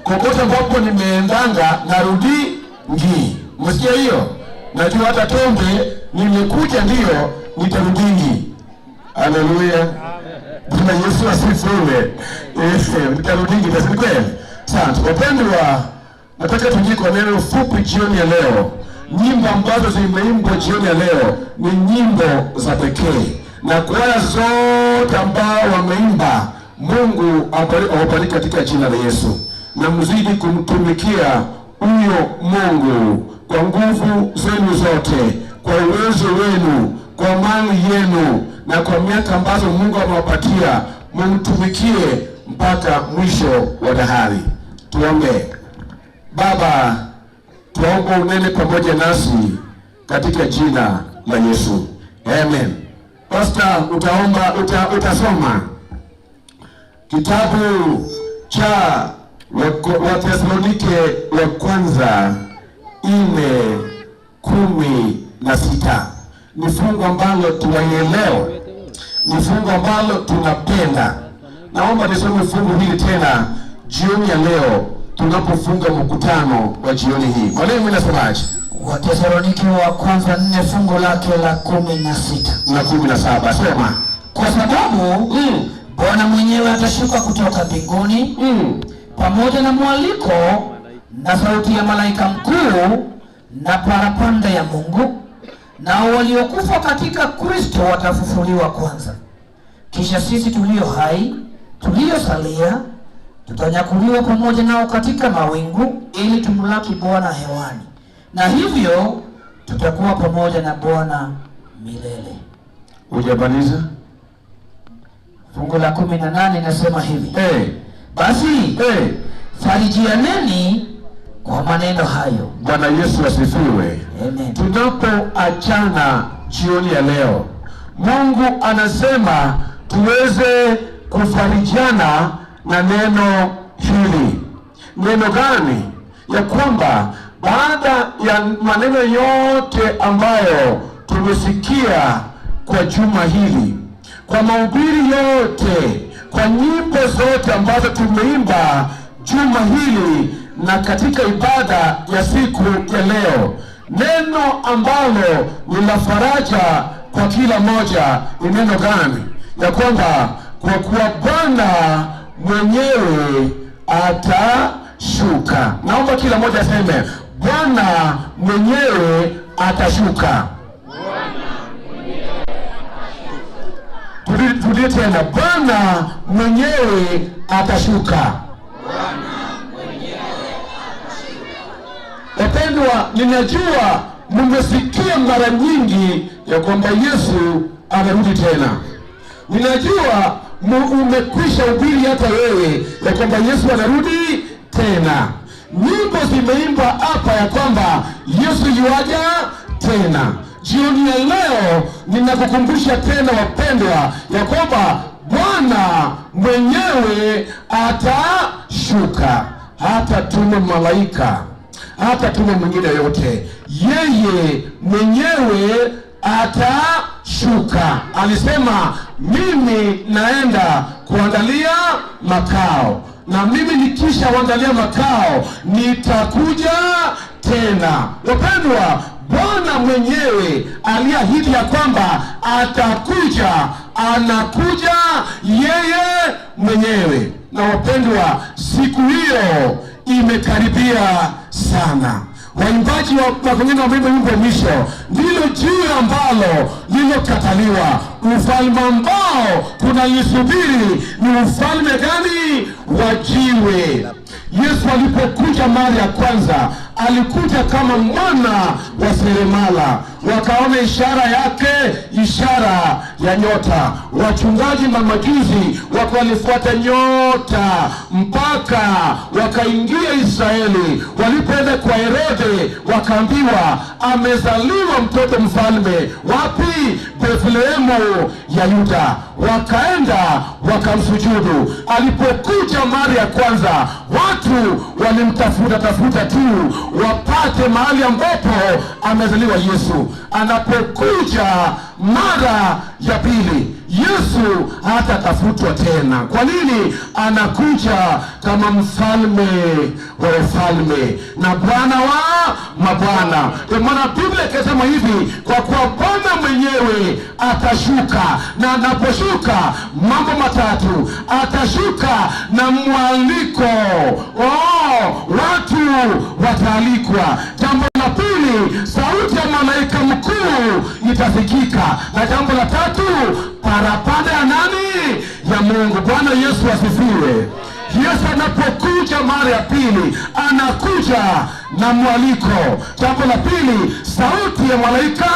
Kokote ambapo nimeendanga narudingi. Umesikia hiyo? Najua hata Tombe nimekuja ndio nitarudingi. Haleluya. Bwana Yesu asifiwe. Nitarudingi basi kweli. Asante. Wapendwa, nataka tujie kwa neno fupi jioni ya leo. Nyimbo ambazo zimeimbwa jioni ya leo ni nyimbo za pekee, na kwaya zote ambao wameimba, Mungu awabariki katika jina la Yesu. Na mzidi kumtumikia huyo Mungu kwa nguvu zenu zote, kwa uwezo wenu, kwa mali yenu, na kwa miaka ambazo Mungu amewapatia, mumtumikie mpaka mwisho wa dahari. Tuombe. Baba, tuombe unene pamoja nasi katika jina la Yesu. Amen. Pastor, utasoma Kitabu cha Wathesalonike wa kwanza 4:16 ni fungu ambalo tunaielewa, ni fungu ambalo tunapenda. Naomba nisome fungu hili tena jioni ya leo tunapofunga mkutano wa jioni hii. Mwalimu inasemaje? Wathesalonike wa kwanza 4 fungu lake la 16 na 17. Sema. Kwa sababu Bwana mwenyewe atashuka kutoka mbinguni pamoja na mwaliko na sauti ya malaika mkuu na parapanda ya Mungu, nao waliokufa katika Kristo watafufuliwa kwanza. Kisha sisi tulio hai tuliosalia tutanyakuliwa pamoja nao katika mawingu ili tumlaki Bwana hewani, na hivyo tutakuwa pamoja na Bwana milele. Hujabaniza? Fungu la 18 nasema hivi. Basi farijianeni kwa maneno hayo. Bwana Yesu asifiwe. Amen. Tunapoachana jioni ya leo, Mungu anasema tuweze kufarijiana na neno hili. Neno gani? Ya kwamba baada ya maneno yote ambayo tumesikia kwa juma hili, kwa mahubiri yote, kwa nyimbo zote ambazo tumeimba juma hili na katika ibada ya siku ya leo, neno ambalo ni la faraja kwa kila moja ni neno gani? Ya kwamba kwa kuwa Bwana mwenyewe atashuka. Naomba kila moja aseme Bwana mwenyewe atashuka. Turudie tena, Bwana mwenyewe atashuka. Wapendwa, ninajua mmesikia mara nyingi ya kwamba Yesu anarudi tena. Ninajua umekwisha ubiri hata wewe ya kwamba Yesu anarudi tena. Nyimbo zimeimba hapa ya kwamba Yesu yuaja tena. Jioni ya leo ninakukumbusha tena wapendwa ya kwamba Bwana mwenyewe atashuka. Hata tume malaika, hata tume mwingine yote, yeye mwenyewe atashuka. Alisema mimi naenda kuandalia makao, na mimi nikisha kuandalia makao nitakuja tena. Wapendwa, Bwana mwenyewe aliahidi ya kwamba atakuja, anakuja yeye mwenyewe. Na wapendwa, siku hiyo imekaribia sana. Waimbaji wa wengine wameimba wimbo mwisho, ndilo jiwe ambalo lilokataliwa. Ufalme ambao tunalisubiri ni ufalme gani? Wa jiwe. Yesu alipokuja mara ya kwanza alikuja kama mwana wa seremala. Wakaona ishara yake, ishara ya nyota. Wachungaji na majuzi wakalifuata nyota mpaka wakaingia Israeli. Walipoenda kwa Herode wakaambiwa amezaliwa mtoto mfalme. Wapi? Bethlehemu ya Yuda. Wakaenda wakamsujudu. Alipokuja mara ya kwanza watu walimtafuta tu wapate mahali ambapo amezaliwa Yesu. Anapokuja mara ya pili, Yesu hatatafutwa tena. Kwa nini? Anakuja kama mfalme wa wafalme na Bwana wa mabwana. Kwa maana Biblia ikasema hivi, kwa kuwa Bwana mwenyewe atashuka, na anaposhuka mambo matatu: atashuka na mwaliko. Watu wataalikwa. Jambo la pili, sauti ya malaika mkuu itasikika, na jambo la tatu, parapanda ya nani? Ya Mungu. Bwana Yesu asifiwe. Yesu anapokuja mara ya pili anakuja na mwaliko. Jambo la pili, sauti ya malaika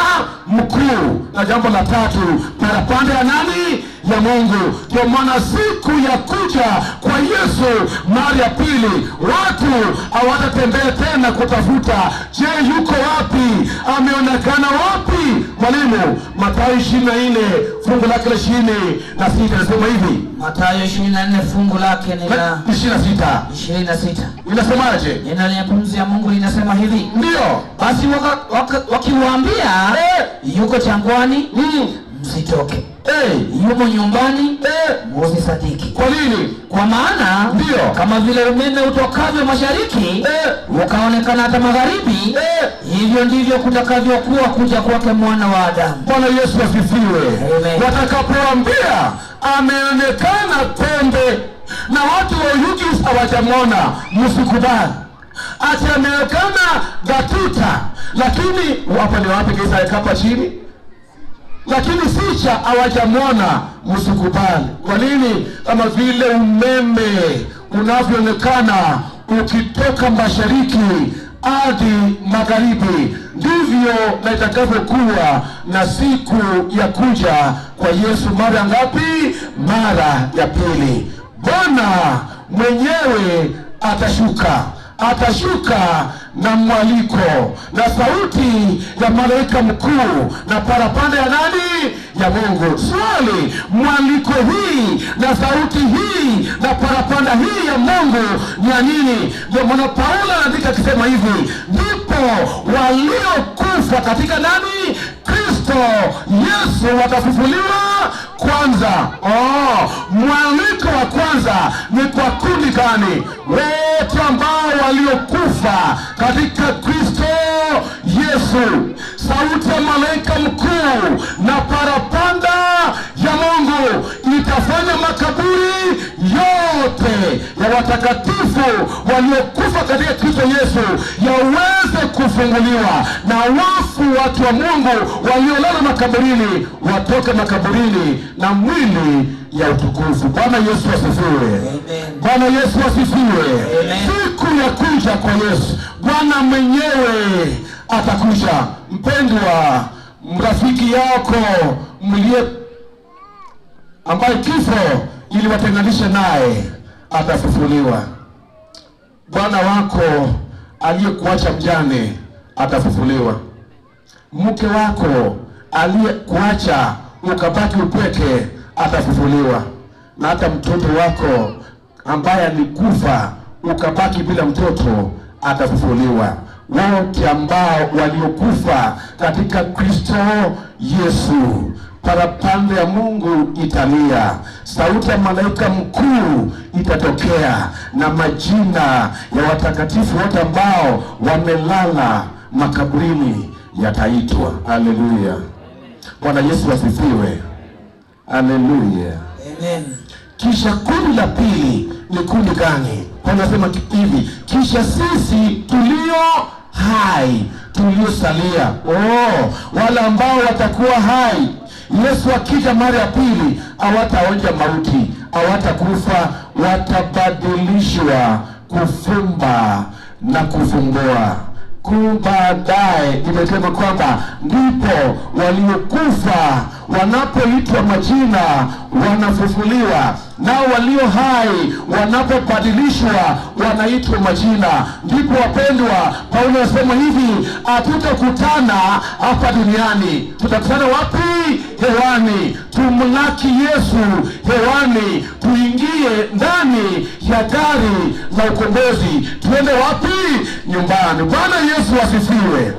mkuu, na jambo la tatu, parapanda ya nani? ya Mungu. Ndio maana siku ya kuja kwa Yesu mara ya pili, watu hawatatembea tena kutafuta, je, yuko wapi? Ameonekana wapi? Mwalimu, Mathayo 24 fungu lake la 26 nasema hivi. Mathayo 24 fungu lake ni la 26. Inasemaje? Neno la pumzi ya Mungu linasema hivi. Ndio. Basi wakiwaambia yuko jangwani, msitoke. Yumo nyumbani, msisadiki. Kwa nini? Kwa maana ndio kama vile umeme utokavyo mashariki ukaonekana hata magharibi, hivyo ndivyo kutakavyokuwa kuja kwake Mwana wa Adamu. Bwana Yesu asifiwe. Watakapoambia ameonekana pembe na watu wa Uyugis hawajamwona, msikubali. Ati ameonekana gatuta, lakini hapa ni wapi? Kisa yakapa chini, lakini sicha hawajamwona, msikubali. Kwa nini? Kama vile umeme unavyoonekana ukitoka mashariki hadi magharibi, ndivyo na itakavyokuwa na siku ya kuja kwa Yesu mara ngapi? Mara ya pili. Bwana mwenyewe atashuka na mwaliko na sauti ya malaika mkuu na parapanda ya nani? Ya Mungu. Swali, mwaliko hii na sauti hii na parapanda hii ya Mungu ni ya nini? Ndio maana Paulo anaandika akisema hivi, ndipo waliokufa katika nani? Kristo Yesu watafufuliwa kwanza. Mwaliko wa kwanza ni kwa kundi gani? Wote ambao waliokufa katika Kristo Yesu. Sauti ya malaika mkuu na parapanda ya Mungu itafanya makaburi yote ya watakatifu waliokufa katika Kristo Yesu yaweze kufunguliwa, na wafu, watu wa Mungu waliolala makaburini, watoke makaburini na mwili ya utukufu. Bwana Yesu asifiwe. Bwana Yesu asifiwe. Siku ya kuja kwa Yesu, Bwana mwenyewe atakuja. Mpendwa, mrafiki yako mlie ambaye kifo iliwatenganisha naye atafufuliwa. Bwana wako aliyekuacha mjane atafufuliwa. Mke wako aliyekuacha ukabaki upweke atafufuliwa. Na hata mtoto wako ambaye alikufa ukabaki bila mtoto atafufuliwa. Wote ambao waliokufa katika Kristo Yesu, parapanda ya Mungu italia, sauti ya malaika mkuu itatokea, na majina ya watakatifu wote ambao wamelala makaburini yataitwa. Haleluya. Bwana Yesu asifiwe. Haleluya. Amen. Kisha kundi la pili ni kundi gani? Wanasema hivi, kisha sisi tulio hai, tuliosalia. Wale ambao watakuwa hai Yesu akija mara ya pili, hawataonja mauti, hawatakufa, watabadilishwa kufumba na kufumbua. Baadaye imesema kwamba ndipo waliokufa wanapoitwa majina wanafufuliwa, nao walio hai wanapobadilishwa wanaitwa majina. Ndipo wapendwa, Paulo anasema hivi, hatutakutana hapa duniani. Tutakutana wapi? Hewani. Tumlaki Yesu hewani, tuingie ndani ya gari la ukombozi. Tuende wapi? Nyumbani. Bwana Yesu asifiwe.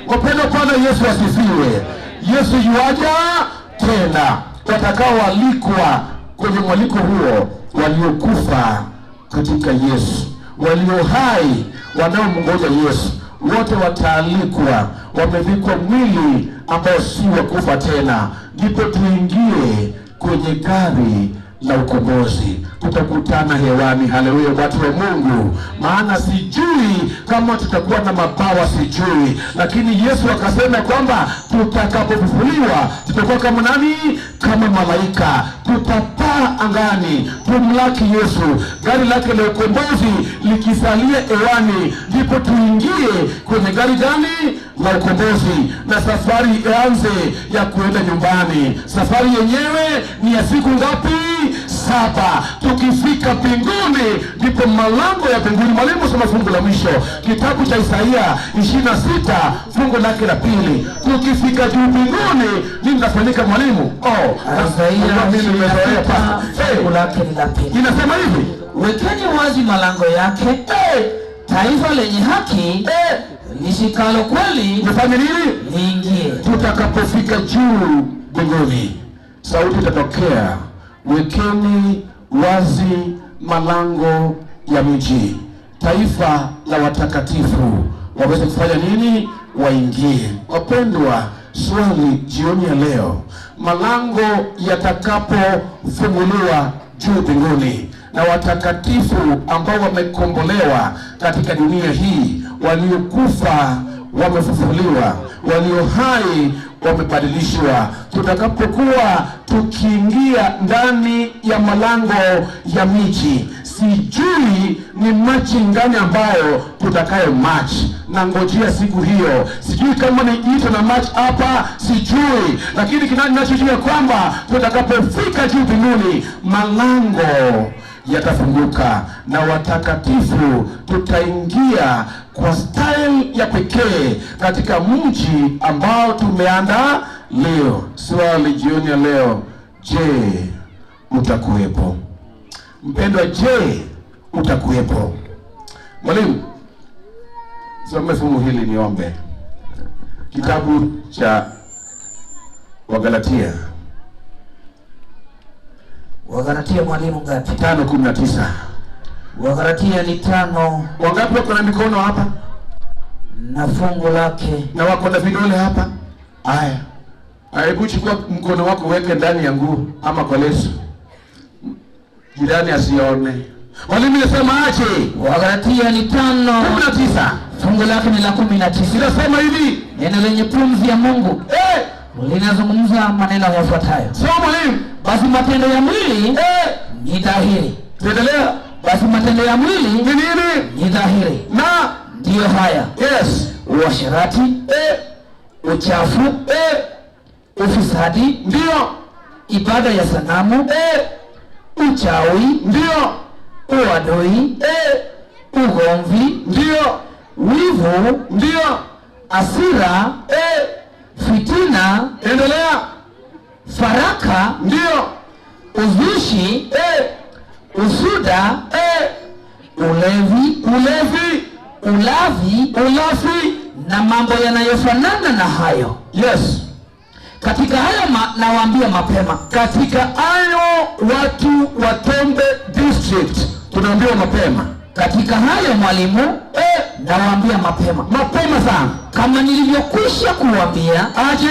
Wapendwa, Bwana Yesu asifiwe. Yesu yuaja tena. Watakaoalikwa kwenye mwaliko huo, waliokufa katika Yesu, walio hai wanaomngoja Yesu, wote wataalikwa, wamevikwa mwili ambao si wa kufa tena. Ndipo tuingie kwenye gari la ukombozi. Tutakutana hewani, haleluya, watu wa Mungu. Maana sijui kama tutakuwa na mabawa, sijui, lakini Yesu akasema kwamba tutakapofufuliwa tutakuwa kama nani? Kama malaika. Tutapaa angani tumlaki Yesu, gari lake la ukombozi likisalia hewani, ndipo tuingie kwenye gari gani? La ukombozi, na safari ianze ya kuenda nyumbani. Safari yenyewe ni ya siku ngapi? 7. Tukifika mbinguni ndipo malango ya mbinguni. Mwalimu, soma fungu la mwisho, kitabu cha Isaia 26 fungu lake la 2. Tukifika juu mbinguni nini nafanyika mwalimu? Isaia mimi nimezoea pa. fungu lake la 2. Inasema hivi, wekeni wazi malango yake, taifa lenye haki lishikalo kweli nifanye nini? Liingie. Tutakapofika juu mbinguni sauti itatokea, wekeni wazi malango ya mji, taifa la watakatifu waweze kufanya nini? Waingie. Wapendwa, swali jioni ya leo, malango yatakapofunguliwa juu mbinguni na watakatifu ambao wamekombolewa katika dunia hii, waliokufa wamefufuliwa, walio hai wamebadilishwa, tutakapokuwa tukiingia ndani ya malango ya miji, sijui ni machi ngani ambayo tutakayo match, na ngojea siku hiyo. Sijui kama ni ito na match hapa, sijui, lakini kinachojua kwamba tutakapofika juu mbinguni malango yatafunguka na watakatifu tutaingia kwa style ya pekee katika mji ambao tumeandaa leo. Swali jioni ya leo, je, utakuwepo? Mpendwa, je, utakuwepo? Mwalimu, soma fungu hili niombe. Kitabu cha Wagalatia. Wagalatia mwalimu ngapi? 5:19. Wagalatia ni 5. Wangapi wako na mikono hapa? Na fungu lake. Na wako na vidole hapa? Haya. Hebu chukua mkono wako weke ndani ya nguo ama kwa leso, jirani asione. Mwalimu nasema aje? Wagalatia ni 5:19. Fungu lake ni la 19. Inasema hivi, neno lenye pumzi ya Mungu linazungumza maneno yafuatayo. Soma mwalimu. Basi matendo ya mwili ni dhahiri. Endelea. Basi matendo ya mwili ni nini? Ni dhahiri. Na ndiyo haya. Yes. Uasherati, uchafu, ufisadi, ndio. Ibada ya sanamu, uchawi, ndio. Uadui, ugomvi, ndio. Wivu, ndio. Hasira, fitina, endelea. Faraka, ndio. Uzushi, usuda, ulevi, ulafi na mambo yanayofanana na hayo. Yes. Katika hayo nawaambia mapema. Katika hayo watu wa Tembe District tunaambiwa mapema. Katika hayo mwalimu, nawaambia mapema. Mapema sana. Kama nilivyokwisha kuwaambia aje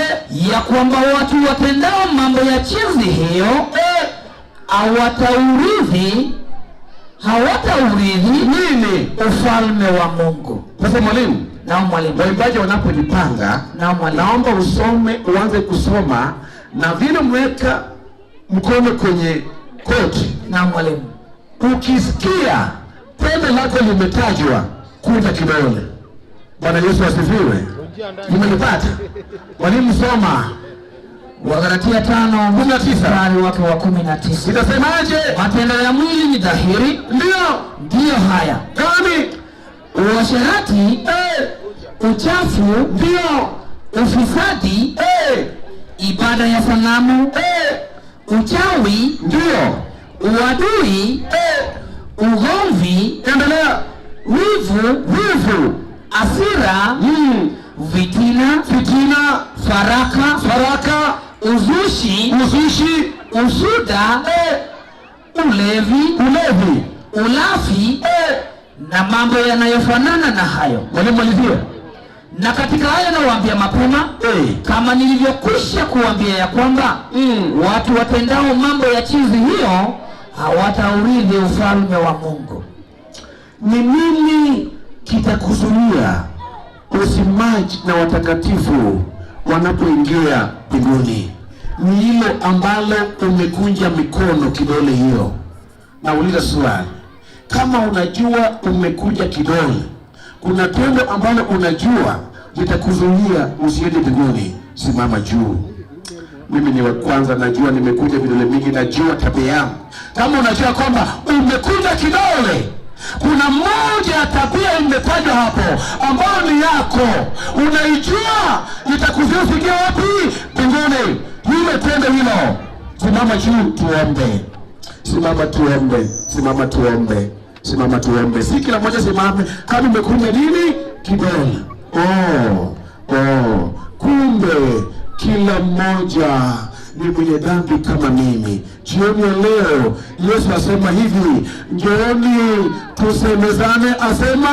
ya kwamba watu watendao mambo ya chizi hiyo hawataurithi nini? Ufalme wa Mungu. Sasa mwalimu, na mwalimu, waimbaji wanapojipanga, naomba usome, uanze kusoma na vile mweka mkono kwenye koti. Na mwalimu, ukisikia pembe lako limetajwa, kunja kidole. Bwana Yesu asifiwe. Nimelipata. Mwalimu, soma Wagalatia 5:19 wake wa 19. Itasemaje? Matendo ya mwili ni dhahiri. Ndio haya. Gani? Uasherati, uchafu, ndio. Ufisadi, ibada ya sanamu, uchawi, ndio. Uadui, ugomvi, endelea. Wivu, hasira, fitina, faraka, uzushi, usuda, ulevi, ulafi na mambo yanayofanana na hayo. Mwalimu, malizia. Na katika haya nawaambia mapema, kama nilivyokwisha kuambia ya kwamba watu watendao mambo ya chizi hiyo hawataurithi ufalme wa Mungu. Ni nini kitakuzuia usimaji na watakatifu wanapoingia mbinguni? Ni hilo ambalo umekunja mikono kidole hiyo. Nauliza swali, kama unajua umekunja kidole, kuna tendo ambalo unajua litakuzuia usiende mbinguni, simama juu. Mimi ni wa kwanza, najua nimekunja vidole mingi, najua tabia yangu. Kama unajua kwamba umekunja kidole, kuna moja tabia imetajwa hapo ambayo ni yako, unaijua itakuzuia usiingie wapi? Mbinguni. Hilo tendo hilo, simama juu tuombe. Simama tuombe, simama tuombe, simama tuombe. Si kila mmoja simame kama umekunja nini? Kidole. Kumbe kila mmoja ni mwenye dhambi kama mimi. Jioni ya leo Yesu asema hivi, njooni tusemezane, asema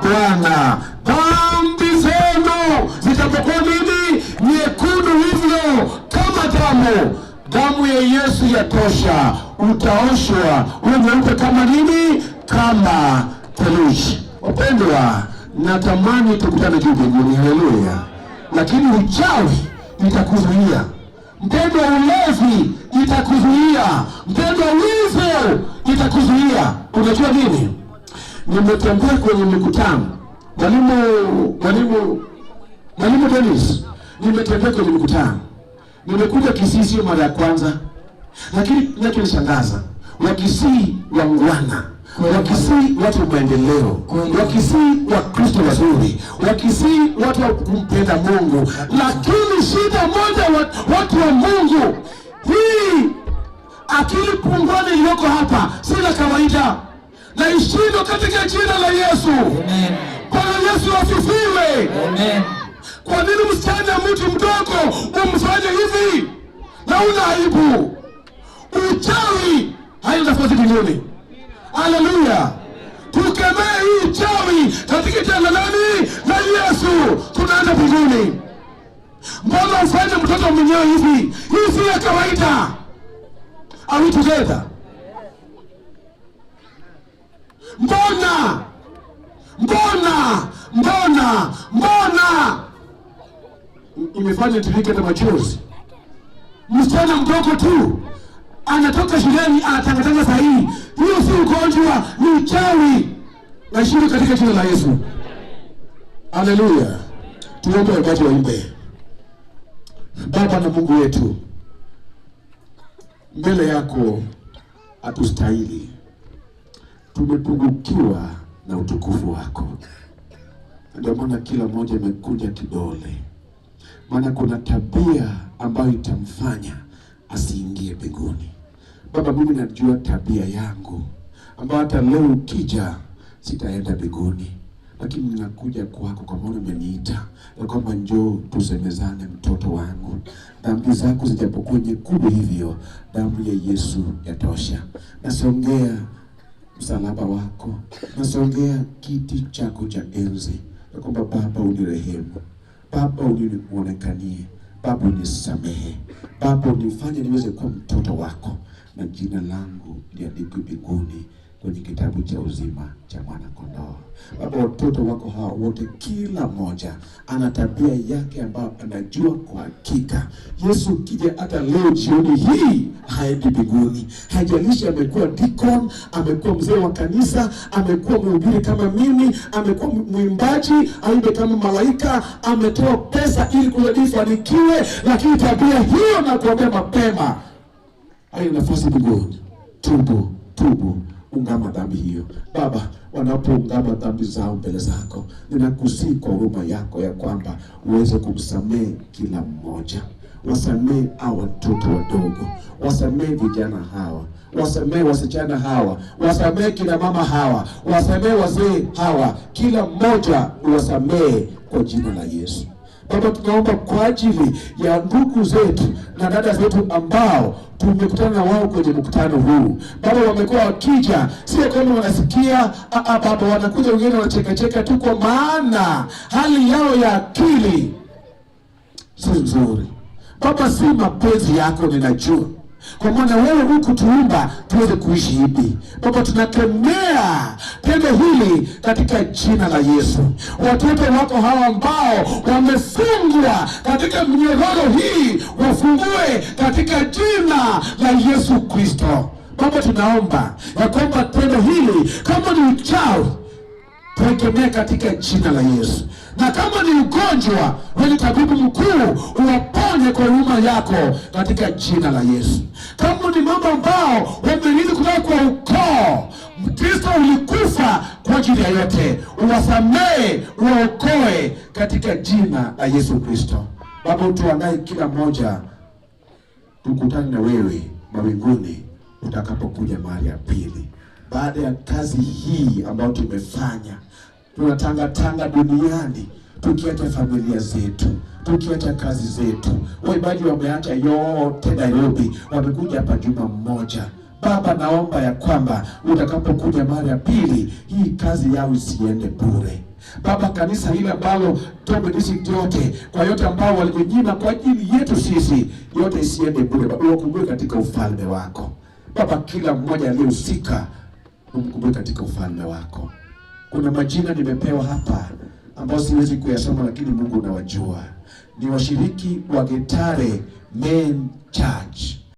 Bwana, dhambi zenu zitapokuwa nini? Nyekundu hivyo kama damu. Damu ya Yesu yatosha, utaoshwa uwe mweupe kama nini? Kama theluji. Wapendwa, natamani tukutane juu mbinguni, haleluya. Lakini uchawi itakuzuia, mtendo wa ulevi itakuzuia, mtendo wa wizi itakuzuia. Unajua nini? Nimetembea kwenye mikutano, Mwalimu Dennis, nimetembea kwenye mikutano. Nimekuja Kisii sio mara ya kwanza, lakini kinachonishangaza, Wakisii wangwana, Wakisii watu wa maendeleo, Wakisii wa Kristo wazuri, Wakisii watu wa kumpenda Mungu. Lakini shida moja, watu wa Mungu, hii akili pungwani iliyoko hapa si la kawaida, na ishindwe katika jina la Yesu. Amen. Bwana Yesu asifiwe. Amen. Kwa nini msichana mtu mdogo umfanye hivi na una aibu? Uchawi haina nafasi mbinguni. Haleluya. Tukemee hii uchawi katika jina la nani? La Yesu. Tunaenda mbinguni. Mbona ufanye mtoto mwenyewe hivi? Hii si ya kawaida. Are we together? Mbona imefanya tulike na machozi? Msichana mdogo tu anatoka shuleni anatangatanga sahihi. Hiyo si ugonjwa, ni uchawi. Nashindwa katika jina la Yesu. Haleluya. Tuombe wakati waimbe. Baba na Mungu wetu, mbele yako hatustahili, tumepungukiwa na utukufu wako. Ndio maana kila mmoja amekuja kidole, maana kuna tabia ambayo itamfanya asiingie mbinguni. Baba, mimi najua tabia yangu ambayo hata leo ukija sitaenda mbinguni, lakini ninakuja kwako kwa maana umeniita na kwamba njoo tusemezane, mtoto wangu. Dhambi zako zijapokuwa nyekundu hivyo, damu ya Yesu yatosha. Nasongea msalaba wako, nasongea kiti chako cha enzi, na kwamba Baba unirehemu, Baba unionekanie, Baba unisamehe, Baba unifanye niweze kuwa mtoto wako, na jina langu liandikwe mbinguni kwenye kitabu cha uzima cha mwana kondoo. Baba, watoto wako hawa wote, kila mmoja ana tabia yake ambayo anajua kwa hakika Yesu ukija hata leo jioni hii haendi mbinguni. Haijalishi amekuwa deacon, amekuwa mzee wa kanisa, amekuwa mhubiri kama mimi, amekuwa mwimbaji, aimbe kama malaika, ametoa pesa ili kufanikiwe, lakini tabia hiyo na kuambia mapema haina nafasi mbinguni. Tubu, ungama dhambi hiyo. Baba, wanapoungama dhambi zao mbele zako, ninakusihi kwa huruma yako ya kwamba uweze kumsamehe kila mmoja. Wasamehe hawa watoto wadogo, wasamehe vijana hawa, wasamehe wasichana hawa, wasamehe kina mama hawa, wasamehe wazee hawa, kila mmoja uwasamehe kwa jina la Yesu. Baba, tunaomba kwa ajili ya ndugu zetu na dada zetu ambao tumekutana na wao kwenye mkutano huu. Baba, wamekuwa wakija, sio kama wanasikia, Baba, wanakuja wengine wanacheka tu, kwa maana hali yao ya akili si nzuri. Baba, si mapenzi yako ninajua, kwa maana wewe hukutuumba tuweze kuishi hivi. Baba, tunakemea tendo hili katika jina la Yesu. Watoto wako hawa ambao wamefungwa katika mnyororo hii, wafungue katika jina la Yesu Kristo. Baba, tunaomba ya kwamba tendo hili kama ni uchawi, tuekemee katika jina la Yesu. Na kama ni ugonjwa, wewe tabibu mkuu, uwaponye kwa huruma yako katika jina la Yesu. Kama ni mambo ambao wamerithi kutoka kwa ukoo, Kristo ulikufa kwa ajili ya yote, uwasamehe, uwaokoe katika jina la Yesu Kristo. Baba, utuandae kila mmoja tukutane na wewe mawinguni utakapokuja mara ya pili. Baada ya kazi hii ambayo tumefanya, tunatangatanga duniani, tukiacha familia zetu, tukiacha kazi zetu. Waimbaji wameacha yote Nairobi, wamekuja hapa juma mmoja. Baba, naomba ya kwamba utakapokuja mara ya pili, hii kazi yao isiende bure. Baba, kanisa hili ambalo District yote, kwa yote ambao walijinyima kwa ajili yetu sisi, yote isiende bure. Baba, uwakumbuke katika ufalme wako. Baba, kila mmoja aliyehusika umkumbuke katika ufalme wako. Kuna majina nimepewa hapa ambao siwezi kuyasoma, lakini Mungu unawajua. Ni washiriki wa Getare Main Church.